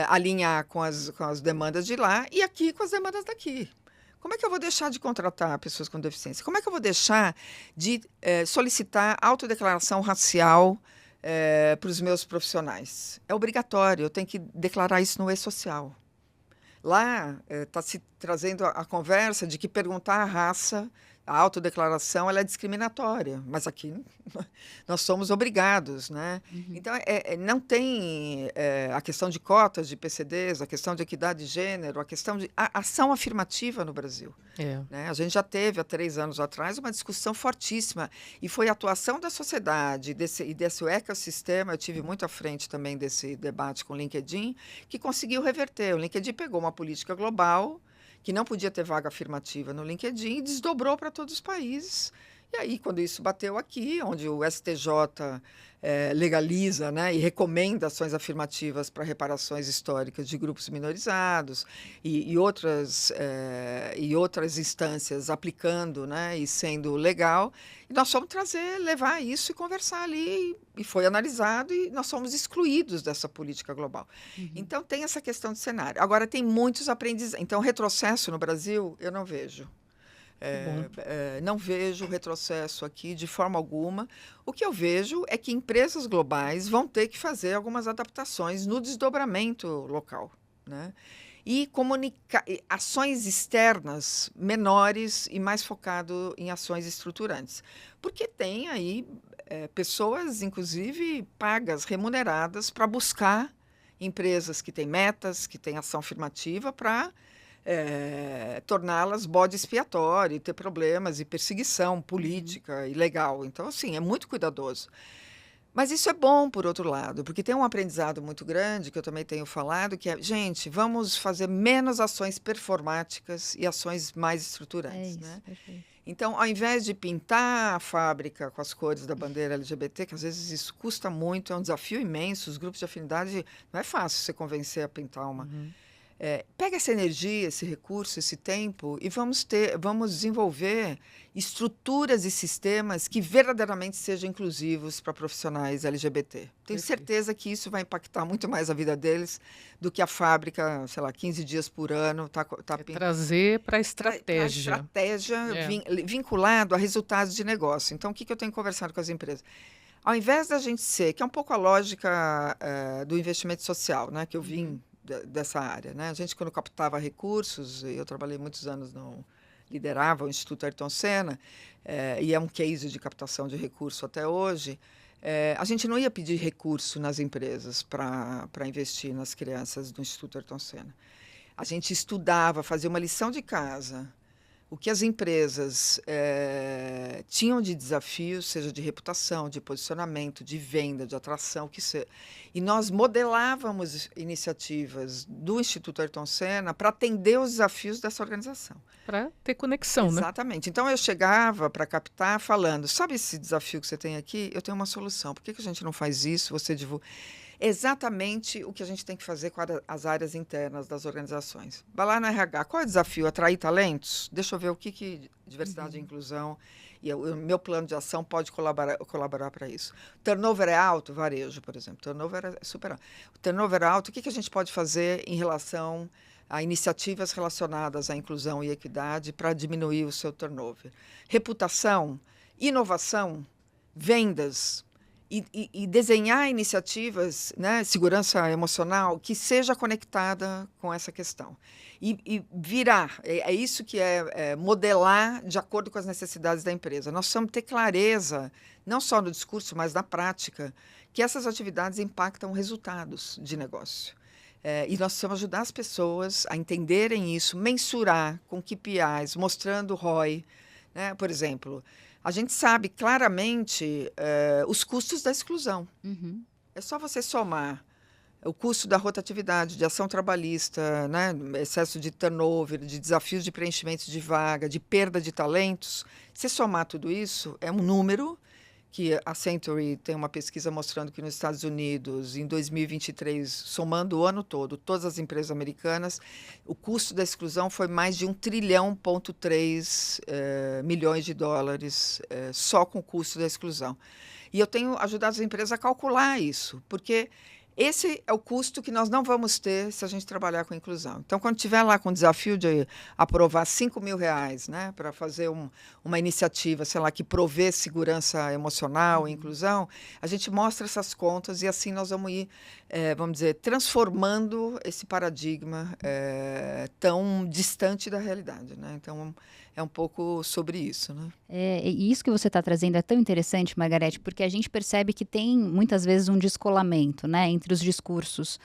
alinhar com as demandas de lá e aqui com as demandas daqui. Como é que eu vou deixar de contratar pessoas com deficiência? Como é que eu vou deixar de solicitar autodeclaração racial para os meus profissionais? É obrigatório, eu tenho que declarar isso no e-social. Lá está se trazendo a conversa de que perguntar a raça, a autodeclaração, ela é discriminatória, mas aqui nós somos obrigados, né? Então, não tem a questão de cotas de PCDs, a questão de equidade de gênero, a questão de ação afirmativa no Brasil. Né? A gente já teve, há 3 anos atrás, uma discussão fortíssima, e foi a atuação da sociedade e desse ecossistema, eu tive muito à frente também desse debate com o LinkedIn, que conseguiu reverter. O LinkedIn pegou uma política global, que não podia ter vaga afirmativa no LinkedIn, e desdobrou para todos os países. E aí, quando isso bateu aqui, onde o STJ legaliza, né, e recomenda ações afirmativas para reparações históricas de grupos minorizados e outras instâncias aplicando, né, e sendo legal, e nós fomos levar isso e conversar ali, e foi analisado, e nós somos excluídos dessa política global. Então, tem essa questão de cenário. Agora, tem muitos aprendizados. Então, retrocesso no Brasil, eu não vejo. Não vejo retrocesso aqui de forma alguma. O que eu vejo é que empresas globais vão ter que fazer algumas adaptações no desdobramento local, né? E ações externas menores e mais focado em ações estruturantes. Porque tem aí pessoas, inclusive, pagas, remuneradas, para buscar empresas que têm metas, que têm ação afirmativa, para torná-las bode expiatório, ter problemas e perseguição política e legal. Então, assim, é muito cuidadoso. Mas isso é bom, por outro lado, porque tem um aprendizado muito grande, que eu também tenho falado, que é, gente, vamos fazer menos ações performáticas e ações mais estruturantes. Né? Perfeito. Então, ao invés de pintar a fábrica com as cores da bandeira LGBT, que às vezes isso custa muito, é um desafio imenso, os grupos de afinidade, não é fácil você convencer a pintar uma... Pega essa energia, esse recurso, esse tempo e vamos desenvolver estruturas e sistemas que verdadeiramente sejam inclusivos para profissionais LGBT. Tenho certeza que isso vai impactar muito mais a vida deles do que a fábrica, sei lá, 15 dias por ano. Trazer para a estratégia. Estratégia vinculado a resultados de negócio. Então, o que eu tenho conversado com as empresas? Ao invés da gente que é um pouco a lógica do investimento social, né, que eu vim dessa área, né? A gente, quando captava recursos, eu trabalhei muitos anos, liderava o Instituto Ayrton Senna, e é um case de captação de recurso até hoje, a gente não ia pedir recurso nas empresas para investir nas crianças do Instituto Ayrton Senna. A gente estudava, fazia uma lição de casa, o que as empresas tinham de desafios, seja de reputação, de posicionamento, de venda, de atração, que seja. E nós modelávamos iniciativas do Instituto Ayrton Senna para atender os desafios dessa organização. Para ter conexão, né? Exatamente. Então, eu chegava para captar falando, sabe esse desafio que você tem aqui? Eu tenho uma solução. Por que a gente não faz isso? Você divulga... Exatamente o que a gente tem que fazer com as áreas internas das organizações. Vai lá no RH, qual é o desafio? Atrair talentos? Deixa eu ver o que diversidade e inclusão e o meu plano de ação pode colaborar para isso. Turnover é alto? Varejo, por exemplo. Turnover é super alto. O turnover é alto, o que a gente pode fazer em relação a iniciativas relacionadas à inclusão e equidade para diminuir o seu turnover? Reputação, inovação, vendas... E desenhar iniciativas, né, segurança emocional, que seja conectada com essa questão. E virar, é isso que modelar de acordo com as necessidades da empresa. Nós precisamos ter clareza, não só no discurso, mas na prática, que essas atividades impactam resultados de negócio. E nós precisamos ajudar as pessoas a entenderem isso, mensurar com KPIs, mostrando ROI. Né? Por exemplo... A gente sabe claramente os custos da exclusão. É só você somar o custo da rotatividade, de ação trabalhista, né, excesso de turnover, de desafios de preenchimento de vaga, de perda de talentos. Se somar tudo isso, é um número que a Century tem uma pesquisa mostrando que nos Estados Unidos, em 2023, somando o ano todo, todas as empresas americanas, o custo da exclusão foi mais de 1,3 trilhão milhões de dólares só com o custo da exclusão. E eu tenho ajudado as empresas a calcular isso, porque esse é o custo que nós não vamos ter se a gente trabalhar com inclusão. Então, quando tiver lá com o desafio de aprovar R$ 5.000, né, para fazer uma iniciativa, sei lá, que provê segurança emocional e inclusão, a gente mostra essas contas e assim nós vamos ir, vamos dizer, transformando esse paradigma tão distante da realidade, né? Então, é um pouco sobre isso, né? E isso que você está trazendo é tão interessante, Margarete, porque a gente percebe que tem, muitas vezes, um descolamento, né, entre os discursos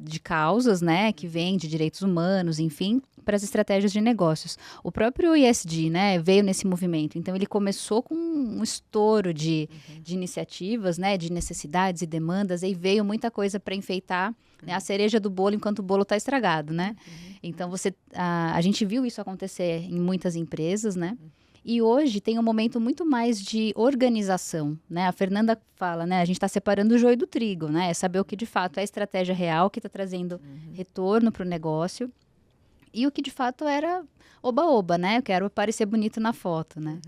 de causas, né, que vêm de direitos humanos, enfim, para as estratégias de negócios. O próprio ESG, né, veio nesse movimento. Então, ele começou com um estouro de iniciativas, né, de necessidades e demandas, e veio muita coisa para enfeitar, né, a cereja do bolo enquanto o bolo está estragado, né? Então, a gente viu isso acontecer em muitas empresas, né? E hoje tem um momento muito mais de organização, né? A Fernanda fala, né? A gente está separando o joio do trigo, né? É saber o que de fato é a estratégia real que está trazendo retorno para o negócio e o que de fato era oba-oba, né? Eu quero parecer bonito na foto, né?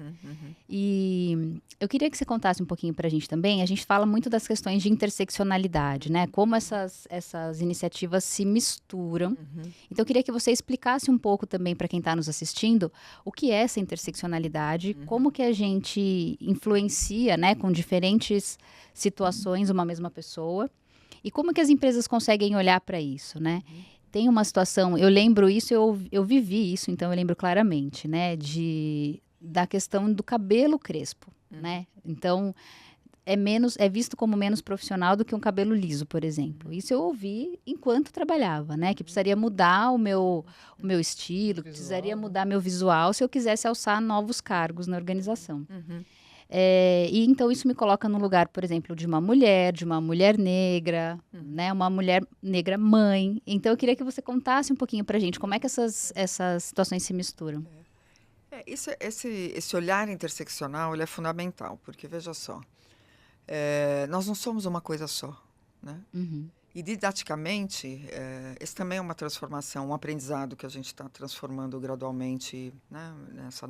E eu queria que você contasse um pouquinho para a gente também. A gente fala muito das questões de interseccionalidade, né? Como essas iniciativas se misturam. Então, eu queria que você explicasse um pouco também para quem está nos assistindo o que é essa interseccionalidade, como que a gente influencia, né, com diferentes situações uma mesma pessoa e como que as empresas conseguem olhar para isso, né? Tem uma situação, eu lembro isso, eu vivi isso, então eu lembro claramente, né, da questão do cabelo crespo, né? Então, é visto como menos profissional do que um cabelo liso, por exemplo. Isso eu ouvi enquanto trabalhava, né? Que precisaria mudar o meu estilo, que precisaria mudar meu visual se eu quisesse alçar novos cargos na organização. E então isso me coloca no lugar, por exemplo, de uma mulher negra, né? Uma mulher negra mãe. Então eu queria que você contasse um pouquinho pra gente como é que essas situações se misturam. Esse olhar interseccional ele é fundamental, porque veja só, nós não somos uma coisa só, né? E didaticamente, esse também é uma transformação, um aprendizado que a gente está transformando gradualmente, né, nessa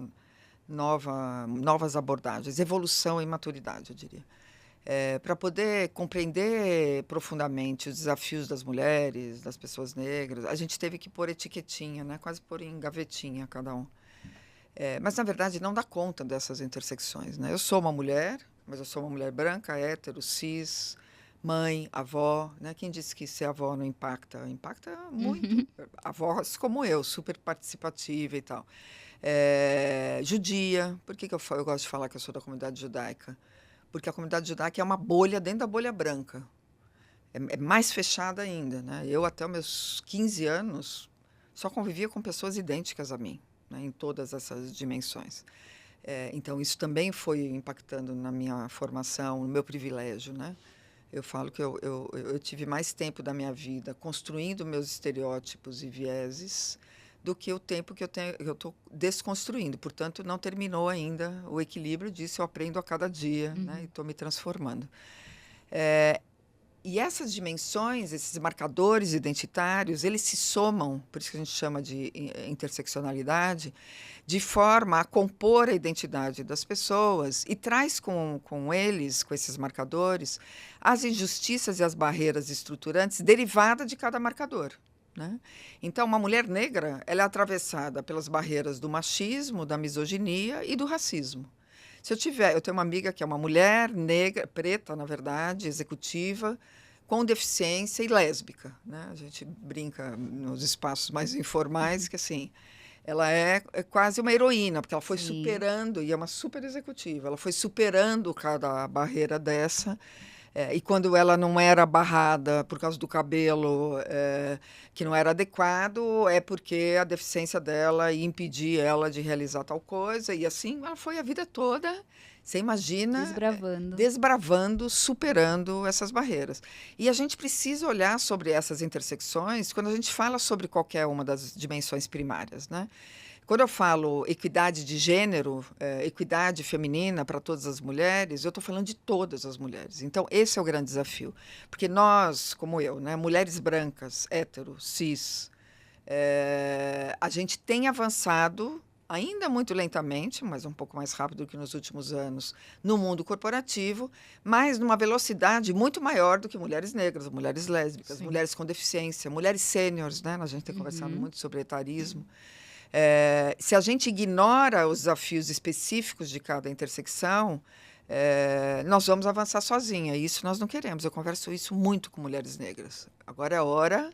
novas abordagens, evolução e maturidade, eu diria. Para poder compreender profundamente os desafios das mulheres, das pessoas negras, a gente teve que pôr etiquetinha, né, quase pôr em gavetinha cada um. Mas, na verdade, não dá conta dessas intersecções, né? Eu sou uma mulher, mas eu sou uma mulher branca, hétero, cis, mãe, avó, né? Quem disse que ser avó não impacta? Impacta muito. Avós como eu, super participativa e tal. Judia. Por que eu gosto de falar que eu sou da comunidade judaica? Porque a comunidade judaica é uma bolha dentro da bolha branca. É mais fechada ainda, né? Eu, até os meus 15 anos, só convivia com pessoas idênticas a mim, né, em todas essas dimensões. Então, isso também foi impactando na minha formação, no meu privilégio, né? Eu falo que eu tive mais tempo da minha vida construindo meus estereótipos e vieses do que o tempo que eu estou desconstruindo. Portanto, não terminou ainda o equilíbrio disso, eu aprendo a cada dia, né, e estou me transformando. E essas dimensões, esses marcadores identitários, eles se somam, por isso que a gente chama de interseccionalidade, de forma a compor a identidade das pessoas e traz com eles, com esses marcadores, as injustiças e as barreiras estruturantes derivadas de cada marcador, né? Então, uma mulher negra, ela é atravessada pelas barreiras do machismo, da misoginia e do racismo. Se eu tenho uma amiga que é uma mulher negra, preta, na verdade, executiva, com deficiência e lésbica, né? A gente brinca nos espaços mais informais que, assim, ela é quase uma heroína, porque ela foi superando, e é uma super executiva, ela foi superando cada barreira dessa. E quando ela não era barrada por causa do cabelo que não era adequado, é porque a deficiência dela ia impedir ela de realizar tal coisa. E assim ela foi a vida toda, você imagina, desbravando, superando essas barreiras. E a gente precisa olhar sobre essas intersecções quando a gente fala sobre qualquer uma das dimensões primárias, né? Quando eu falo equidade de gênero, equidade feminina para todas as mulheres, eu estou falando de todas as mulheres. Então, esse é o grande desafio. Porque nós, como eu, né, mulheres brancas, hétero, cis, a gente tem avançado, ainda muito lentamente, mas um pouco mais rápido do que nos últimos anos, no mundo corporativo, mas numa velocidade muito maior do que mulheres negras, mulheres lésbicas, Sim. mulheres com deficiência, mulheres sêniores, né? A gente tem conversado muito sobre etarismo. Se a gente ignora os desafios específicos de cada intersecção, nós vamos avançar sozinha. E isso nós não queremos. Eu converso isso muito com mulheres negras. Agora é a hora.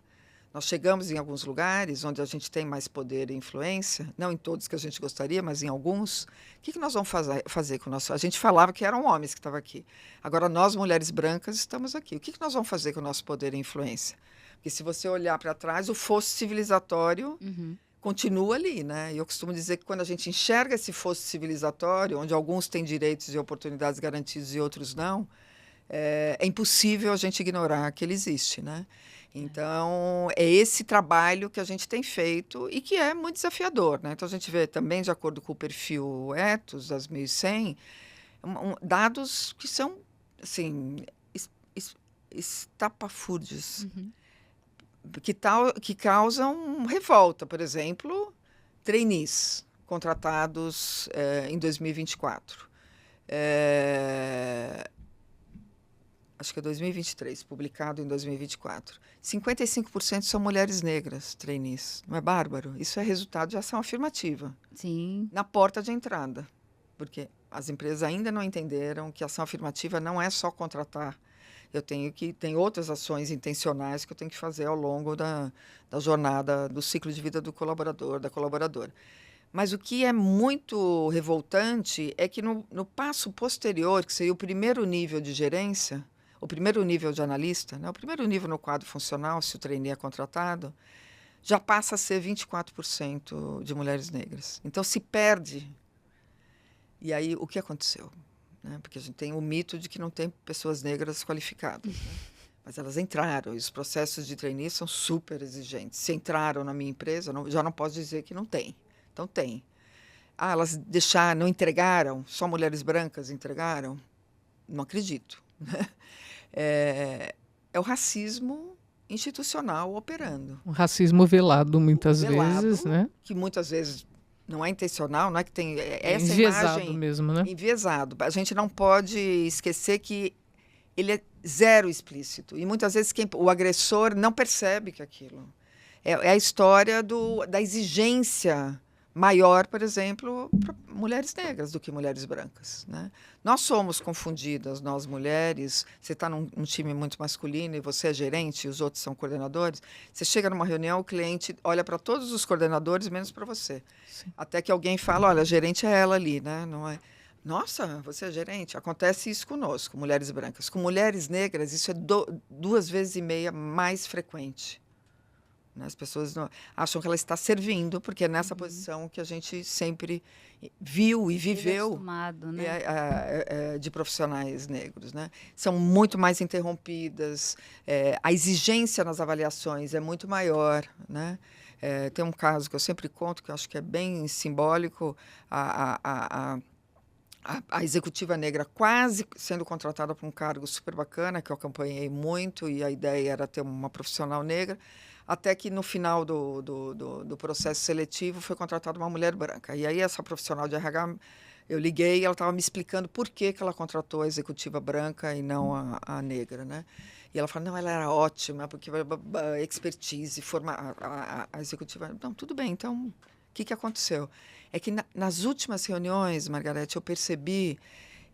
Nós chegamos em alguns lugares onde a gente tem mais poder e influência, não em todos que a gente gostaria, mas em alguns. O que nós vamos fazer com o nosso... A gente falava que eram homens que estavam aqui. Agora, nós, mulheres brancas, estamos aqui. O que nós vamos fazer com o nosso poder e influência? Porque se você olhar para trás, o fosso civilizatório continua ali, né? E eu costumo dizer que quando a gente enxerga esse fosso civilizatório, onde alguns têm direitos e oportunidades garantidos e outros não, é impossível a gente ignorar que ele existe, né? Então, é esse trabalho que a gente tem feito e que é muito desafiador, né? Então, a gente vê também, de acordo com o perfil Ethos, das 1.100, dados que são, assim, estapafúrdios, que causam revolta. Por exemplo, trainees contratados em 2024. Acho que é 2023, publicado em 2024. 55% são mulheres negras, trainees. Não é bárbaro? Isso é resultado de ação afirmativa. Sim. Na porta de entrada. Porque as empresas ainda não entenderam que ação afirmativa não é só contratar. Tem outras ações intencionais que eu tenho que fazer ao longo da jornada, do ciclo de vida do colaborador, da colaboradora. Mas o que é muito revoltante é que no passo posterior, que seria o primeiro nível de gerência, o primeiro nível de analista, né, o primeiro nível no quadro funcional, se o trainee é contratado, já passa a ser 24% de mulheres negras. Então, se perde. E aí, o que aconteceu? Né? Porque a gente tem o mito de que não tem pessoas negras qualificadas. Né? Mas elas entraram, e os processos de trainee são super exigentes. Se entraram na minha empresa, já não posso dizer que não tem. Então, tem. Elas não entregaram? Só mulheres brancas entregaram? Não acredito. Né? É o racismo institucional operando. Um racismo velado, muitas vezes, né? Que muitas vezes não é intencional, não é que tem essa enviesado imagem mesmo, né? Enviesado. A gente não pode esquecer que ele é zero explícito. E muitas vezes o agressor não percebe que aquilo é a história da exigência maior, por exemplo, para mulheres negras do que mulheres brancas. Né? Nós somos confundidas, nós mulheres. Você está num time muito masculino e você é gerente e os outros são coordenadores. Você chega numa reunião, o cliente olha para todos os coordenadores, menos para você. Sim. Até que alguém fala, olha, a gerente é ela ali, né? Não é... Nossa, você é gerente? Acontece isso conosco, mulheres brancas. Com mulheres negras, isso é 2,5 vezes mais frequente. As pessoas acham que ela está servindo, porque é nessa posição que a gente sempre viu e viveu né? De profissionais negros. Né? São muito mais interrompidas, a exigência nas avaliações é muito maior. Né? Tem um caso que eu sempre conto, que eu acho que é bem simbólico, a executiva negra quase sendo contratada para um cargo super bacana, que eu acompanhei muito, e a ideia era ter uma profissional negra, até que no final do processo seletivo foi contratada uma mulher branca. E aí essa profissional de RH, eu liguei e ela estava me explicando por que ela contratou a executiva branca e não a negra. Né? E ela falou, não, ela era ótima, porque expertise, a executiva... Não, tudo bem, então o que aconteceu? É que nas últimas reuniões, Margarete, eu percebi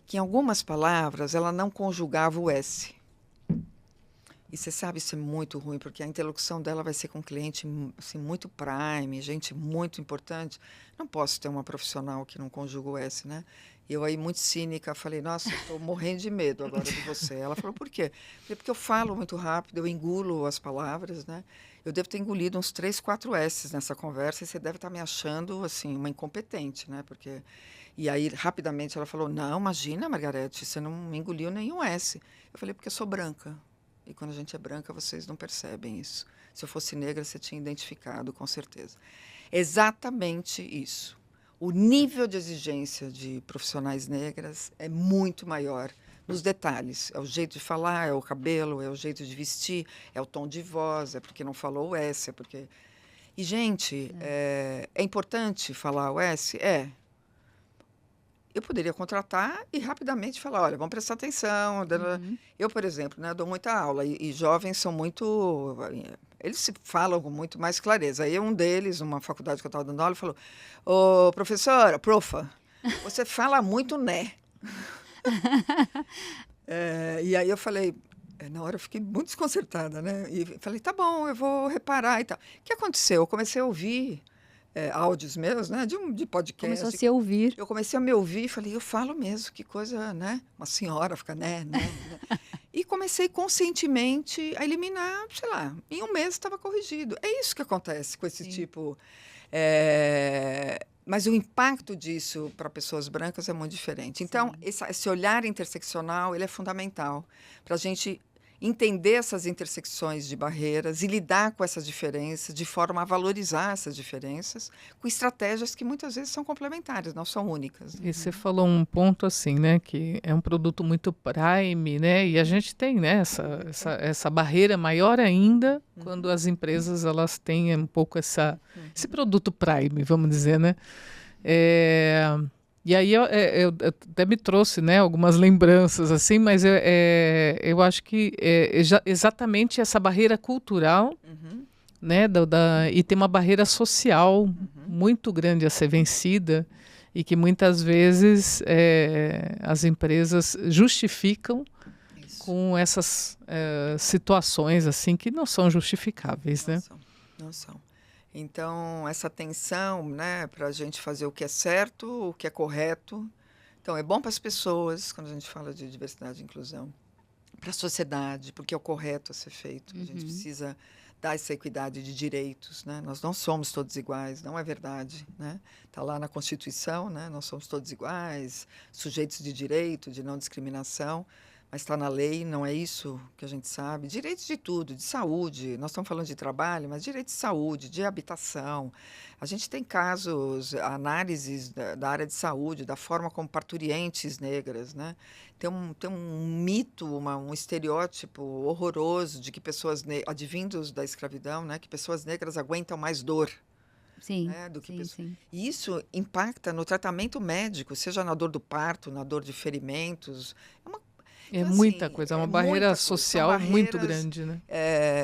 que em algumas palavras ela não conjugava o S. E você sabe, isso é muito ruim, porque a interlocução dela vai ser com um cliente assim, muito prime, gente muito importante. Não posso ter uma profissional que não conjuga o S, né? E eu aí, muito cínica, falei, nossa, estou morrendo de medo agora de você. Ela falou, por quê? Falei, porque eu falo muito rápido, eu engulo as palavras, né? Eu devo ter engolido uns 3, 4 S's nessa conversa e você deve estar me achando, assim, uma incompetente, né? Porque... E aí, rapidamente, ela falou, não, imagina, Margarete, você não engoliu nenhum S. Eu falei, porque eu sou branca. E quando a gente é branca, vocês não percebem isso. Se eu fosse negra, você tinha identificado, com certeza. Exatamente isso. O nível de exigência de profissionais negras é muito maior nos detalhes. É o jeito de falar, é o cabelo, é o jeito de vestir, é o tom de voz, é porque não falou o S, é porque... E, gente, é importante falar o S? É. Eu poderia contratar e rapidamente falar, olha, vamos prestar atenção. Eu, por exemplo, né, dou muita aula e jovens são muito... Eles se falam com muito mais clareza. Aí um deles, numa faculdade que eu estava dando aula, falou, ô, professora, profa, você fala muito né. E aí eu falei... Na hora eu fiquei muito desconcertada, né? E falei, tá bom, eu vou reparar e tal. O que aconteceu? Eu comecei a ouvir áudios meus, né? De podcast. Começou a se ouvir. Eu comecei a me ouvir e falei, eu falo mesmo, que coisa, né? Uma senhora fica, né? E comecei conscientemente a eliminar, sei lá, em um mês estava corrigido. É isso que acontece com esse Sim. tipo. Mas o impacto disso para pessoas brancas é muito diferente. Então, esse olhar interseccional, ele é fundamental para a gente entender essas intersecções de barreiras e lidar com essas diferenças de forma a valorizar essas diferenças com estratégias que muitas vezes são complementares, não são únicas. E você falou um ponto assim, né, que é um produto muito prime, né, e a gente tem, né, essa barreira maior ainda quando as empresas elas têm um pouco esse produto prime, vamos dizer, né. E aí eu até me trouxe, né, algumas lembranças assim, mas eu acho que exatamente essa barreira cultural, né, e tem uma barreira social muito grande a ser vencida e que muitas vezes as empresas justificam com essas situações assim que não são justificáveis, né? Não são. Então, essa tensão, né, para a gente fazer o que é certo, o que é correto. Então, é bom para as pessoas, quando a gente fala de diversidade e inclusão, para a sociedade, porque é o correto a ser feito. A gente precisa dar essa equidade de direitos, né? Nós não somos todos iguais, não é verdade, né? Está lá na Constituição, né? Nós somos todos iguais, sujeitos de direito, de não discriminação. Mas está na lei, não é isso que a gente sabe. Direitos de tudo, de saúde. Nós estamos falando de trabalho, mas direitos de saúde, de habitação. A gente tem casos, análises da área de saúde, da forma como parturientes negras, né? Tem um mito, um estereótipo horroroso de que pessoas advindos da escravidão, né? Que pessoas negras aguentam mais dor. Sim, Né, do que sim. E isso impacta no tratamento médico, seja na dor do parto, na dor de ferimentos. Então, muita coisa, é uma barreira social muito grande, né?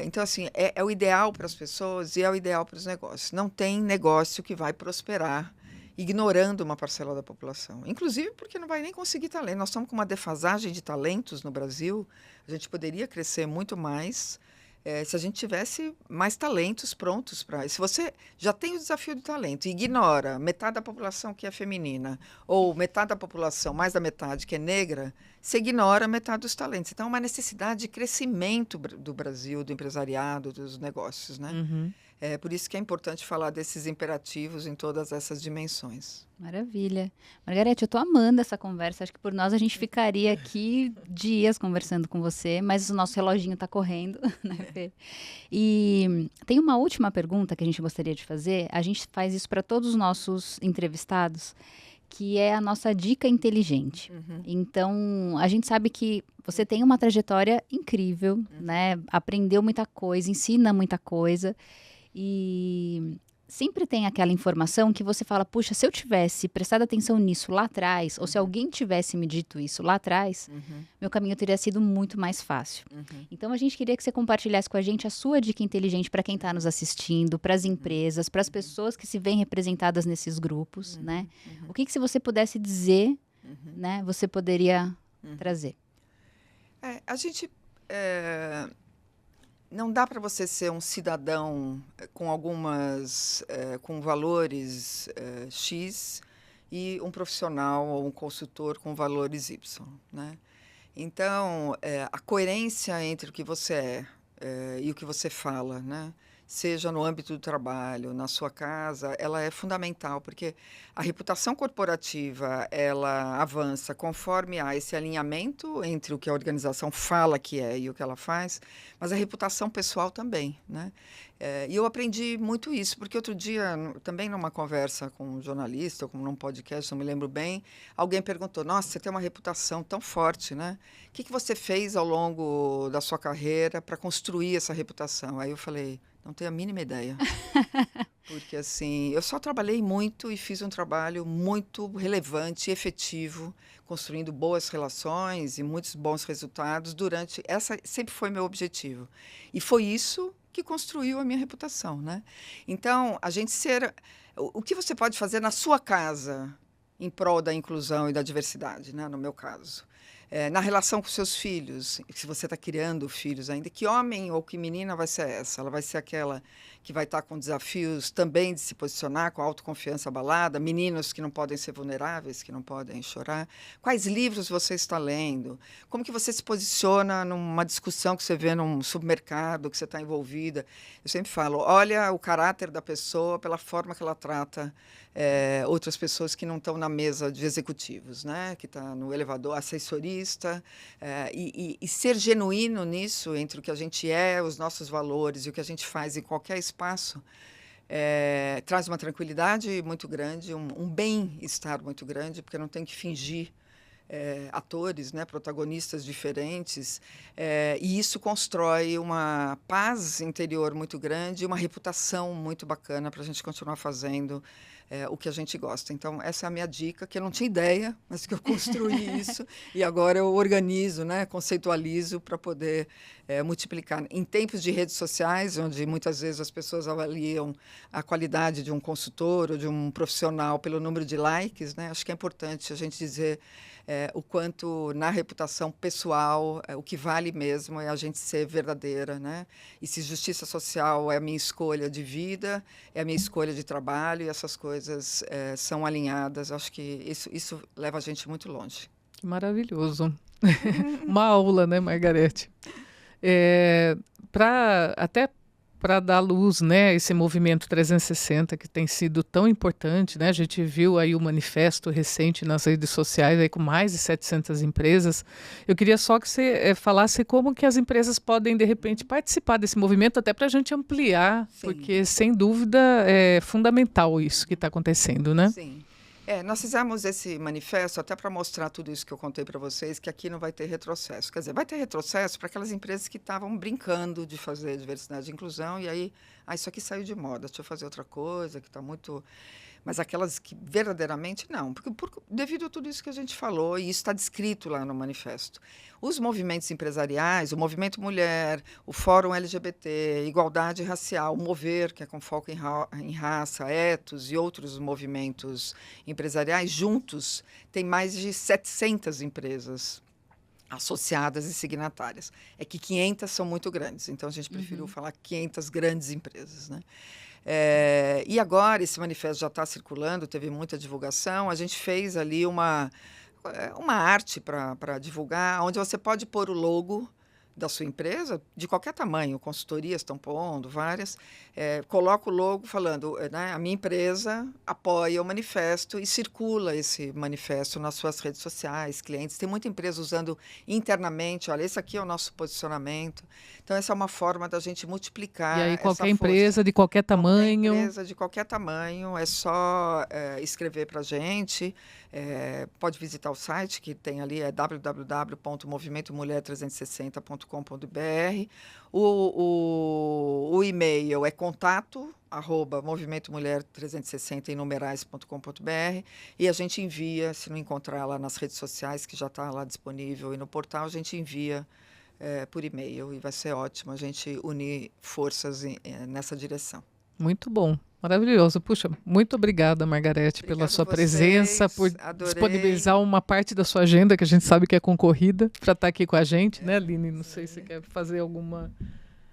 Então, assim, é o ideal para as pessoas e é o ideal para os negócios. Não tem negócio que vai prosperar ignorando uma parcela da população. Inclusive porque não vai nem conseguir talento. Nós estamos com uma defasagem de talentos no Brasil. A gente poderia crescer muito mais se a gente tivesse mais talentos prontos para... Se você já tem o desafio do talento e ignora metade da população que é feminina ou metade da população, mais da metade, que é negra, você ignora metade dos talentos. Então, é uma necessidade de crescimento do Brasil, do empresariado, dos negócios, né? É por isso que é importante falar desses imperativos em todas essas dimensões. Maravilha. Margarete, eu estou amando essa conversa. Acho que por nós a gente ficaria aqui dias conversando com você, mas o nosso reloginho está correndo, né, Fê? E tem uma última pergunta que a gente gostaria de fazer. A gente faz isso para todos os nossos entrevistados, que é a nossa dica inteligente. Então, a gente sabe que você tem uma trajetória incrível, né? Aprendeu muita coisa, ensina muita coisa. E sempre tem aquela informação que você fala, puxa, se eu tivesse prestado atenção nisso lá atrás, ou se alguém tivesse me dito isso lá atrás, meu caminho teria sido muito mais fácil. Então, a gente queria que você compartilhasse com a gente a sua dica inteligente para quem está nos assistindo, para as empresas, para as pessoas que se veem representadas nesses grupos, né? O que se você pudesse dizer, né, você poderia trazer? A gente... Não dá para você ser um cidadão com valores X e um profissional ou um consultor com valores Y, né? Então, a coerência entre o que você é e o que você fala, né? seja no âmbito do trabalho, na sua casa, ela é fundamental, porque a reputação corporativa, ela avança conforme há esse alinhamento entre o que a organização fala que é e o que ela faz, mas a reputação pessoal também, né? E eu aprendi muito isso, porque outro dia, também numa conversa com um jornalista, ou como num podcast, não me lembro bem, alguém perguntou, nossa, você tem uma reputação tão forte, né? O que você fez ao longo da sua carreira para construir essa reputação? Aí eu falei, não tenho a mínima ideia. Porque, assim, eu só trabalhei muito e fiz um trabalho muito relevante e efetivo, construindo boas relações e muitos bons resultados durante... Essa sempre foi meu objetivo. E foi isso que construiu a minha reputação, né? Então, a gente ser... O que você pode fazer na sua casa em prol da inclusão e da diversidade, né? No meu caso. Na relação com seus filhos, se você está criando filhos ainda, que homem ou que menina vai ser essa? Ela vai ser aquela que vai estar com desafios também de se posicionar, com a autoconfiança abalada, meninos que não podem ser vulneráveis, que não podem chorar. Quais livros você está lendo? Como que você se posiciona numa discussão que você vê num supermercado, que você está envolvida? Eu sempre falo, olha o caráter da pessoa pela forma que ela trata outras pessoas que não estão na mesa de executivos, né? Que está no elevador, assessorista, e ser genuíno nisso, entre o que a gente é, os nossos valores e o que a gente faz em qualquer espaço, traz uma tranquilidade muito grande, um bem-estar muito grande, porque não tem que fingir atores, né, protagonistas diferentes, e isso constrói uma paz interior muito grande, uma reputação muito bacana para a gente continuar fazendo o que a gente gosta. Então, essa é a minha dica, que eu não tinha ideia, mas que eu construí isso e agora eu organizo, né, conceitualizo para poder multiplicar. Em tempos de redes sociais, onde muitas vezes as pessoas avaliam a qualidade de um consultor ou de um profissional pelo número de likes, né, acho que é importante a gente dizer o quanto na reputação pessoal, o que vale mesmo é a gente ser verdadeira, né? E se justiça social é a minha escolha de vida, é a minha escolha de trabalho, e essas coisas são alinhadas, acho que isso leva a gente muito longe. Que maravilhoso. Uma aula, né, Margarete? Até para dar luz, né, esse movimento 360 que tem sido tão importante, né? A gente viu aí o manifesto recente nas redes sociais aí com mais de 700 empresas. Eu queria só que você falasse como que as empresas podem, de repente, participar desse movimento, até para a gente ampliar, sim, porque, sem dúvida, é fundamental isso que está acontecendo, né? Sim. Nós fizemos esse manifesto até para mostrar tudo isso que eu contei para vocês, que aqui não vai ter retrocesso. Quer dizer, vai ter retrocesso para aquelas empresas que estavam brincando de fazer diversidade e inclusão, e aí, isso aqui saiu de moda, deixa eu fazer outra coisa, que está muito... Mas aquelas que verdadeiramente não, porque devido a tudo isso que a gente falou, e isso está descrito lá no manifesto. Os movimentos empresariais, o Movimento Mulher, o Fórum LGBT, Igualdade Racial, o Mover, que é com foco em raça, etos e outros movimentos empresariais, juntos, tem mais de 700 empresas associadas e signatárias. É que 500 são muito grandes, então a gente preferiu falar 500 grandes empresas, né? E agora esse manifesto já está circulando, teve muita divulgação, a gente fez ali uma arte para divulgar, onde você pode pôr o logo da sua empresa, de qualquer tamanho, consultorias estão pondo, várias, coloca o logo falando, né, a minha empresa apoia o manifesto e circula esse manifesto nas suas redes sociais, clientes. Tem muita empresa usando internamente, olha, esse aqui é o nosso posicionamento. Então, essa é uma forma da gente multiplicar. E aí, qualquer empresa de qualquer tamanho. Qualquer empresa de qualquer tamanho, é só escrever para a gente. Pode visitar o site que tem ali, www.movimentomulher360.com.br. O e-mail é contato@movimentomulher360 em numerais.com.br, e a gente envia, se não encontrar lá nas redes sociais, que já está lá disponível, e no portal, a gente envia por e-mail, e vai ser ótimo a gente unir forças nessa direção. Muito bom. Maravilhoso. Puxa, muito obrigada, Margarete, pela sua presença, por disponibilizar uma parte da sua agenda, que a gente sabe que é concorrida, para estar aqui com a gente, né, Aline? Não sei se você quer fazer alguma...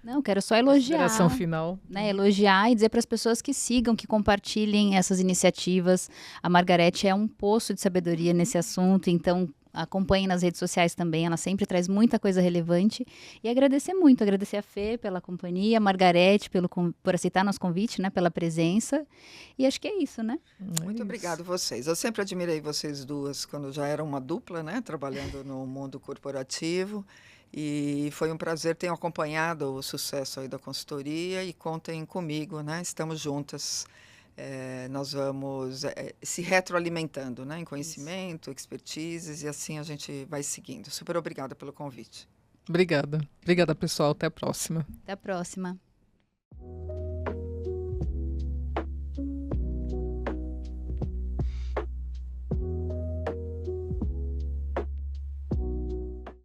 Não, quero só elogiar. Consideração final. Né, elogiar e dizer para as pessoas que sigam, que compartilhem essas iniciativas. A Margarete é um poço de sabedoria nesse assunto, então acompanhem nas redes sociais também, ela sempre traz muita coisa relevante. E agradecer a Fê pela companhia, a Margarete por aceitar nosso convite, né, pela presença. E acho que é isso, né? Muito obrigado vocês. Eu sempre admirei vocês duas quando já eram uma dupla, né, trabalhando no mundo corporativo. E foi um prazer, tenho acompanhado o sucesso aí da consultoria e contem comigo, né? Estamos juntas. Nós vamos se retroalimentando, né, em conhecimento, expertises, e assim a gente vai seguindo. Super obrigada pelo convite. Obrigada. Obrigada, pessoal. Até a próxima. Até a próxima.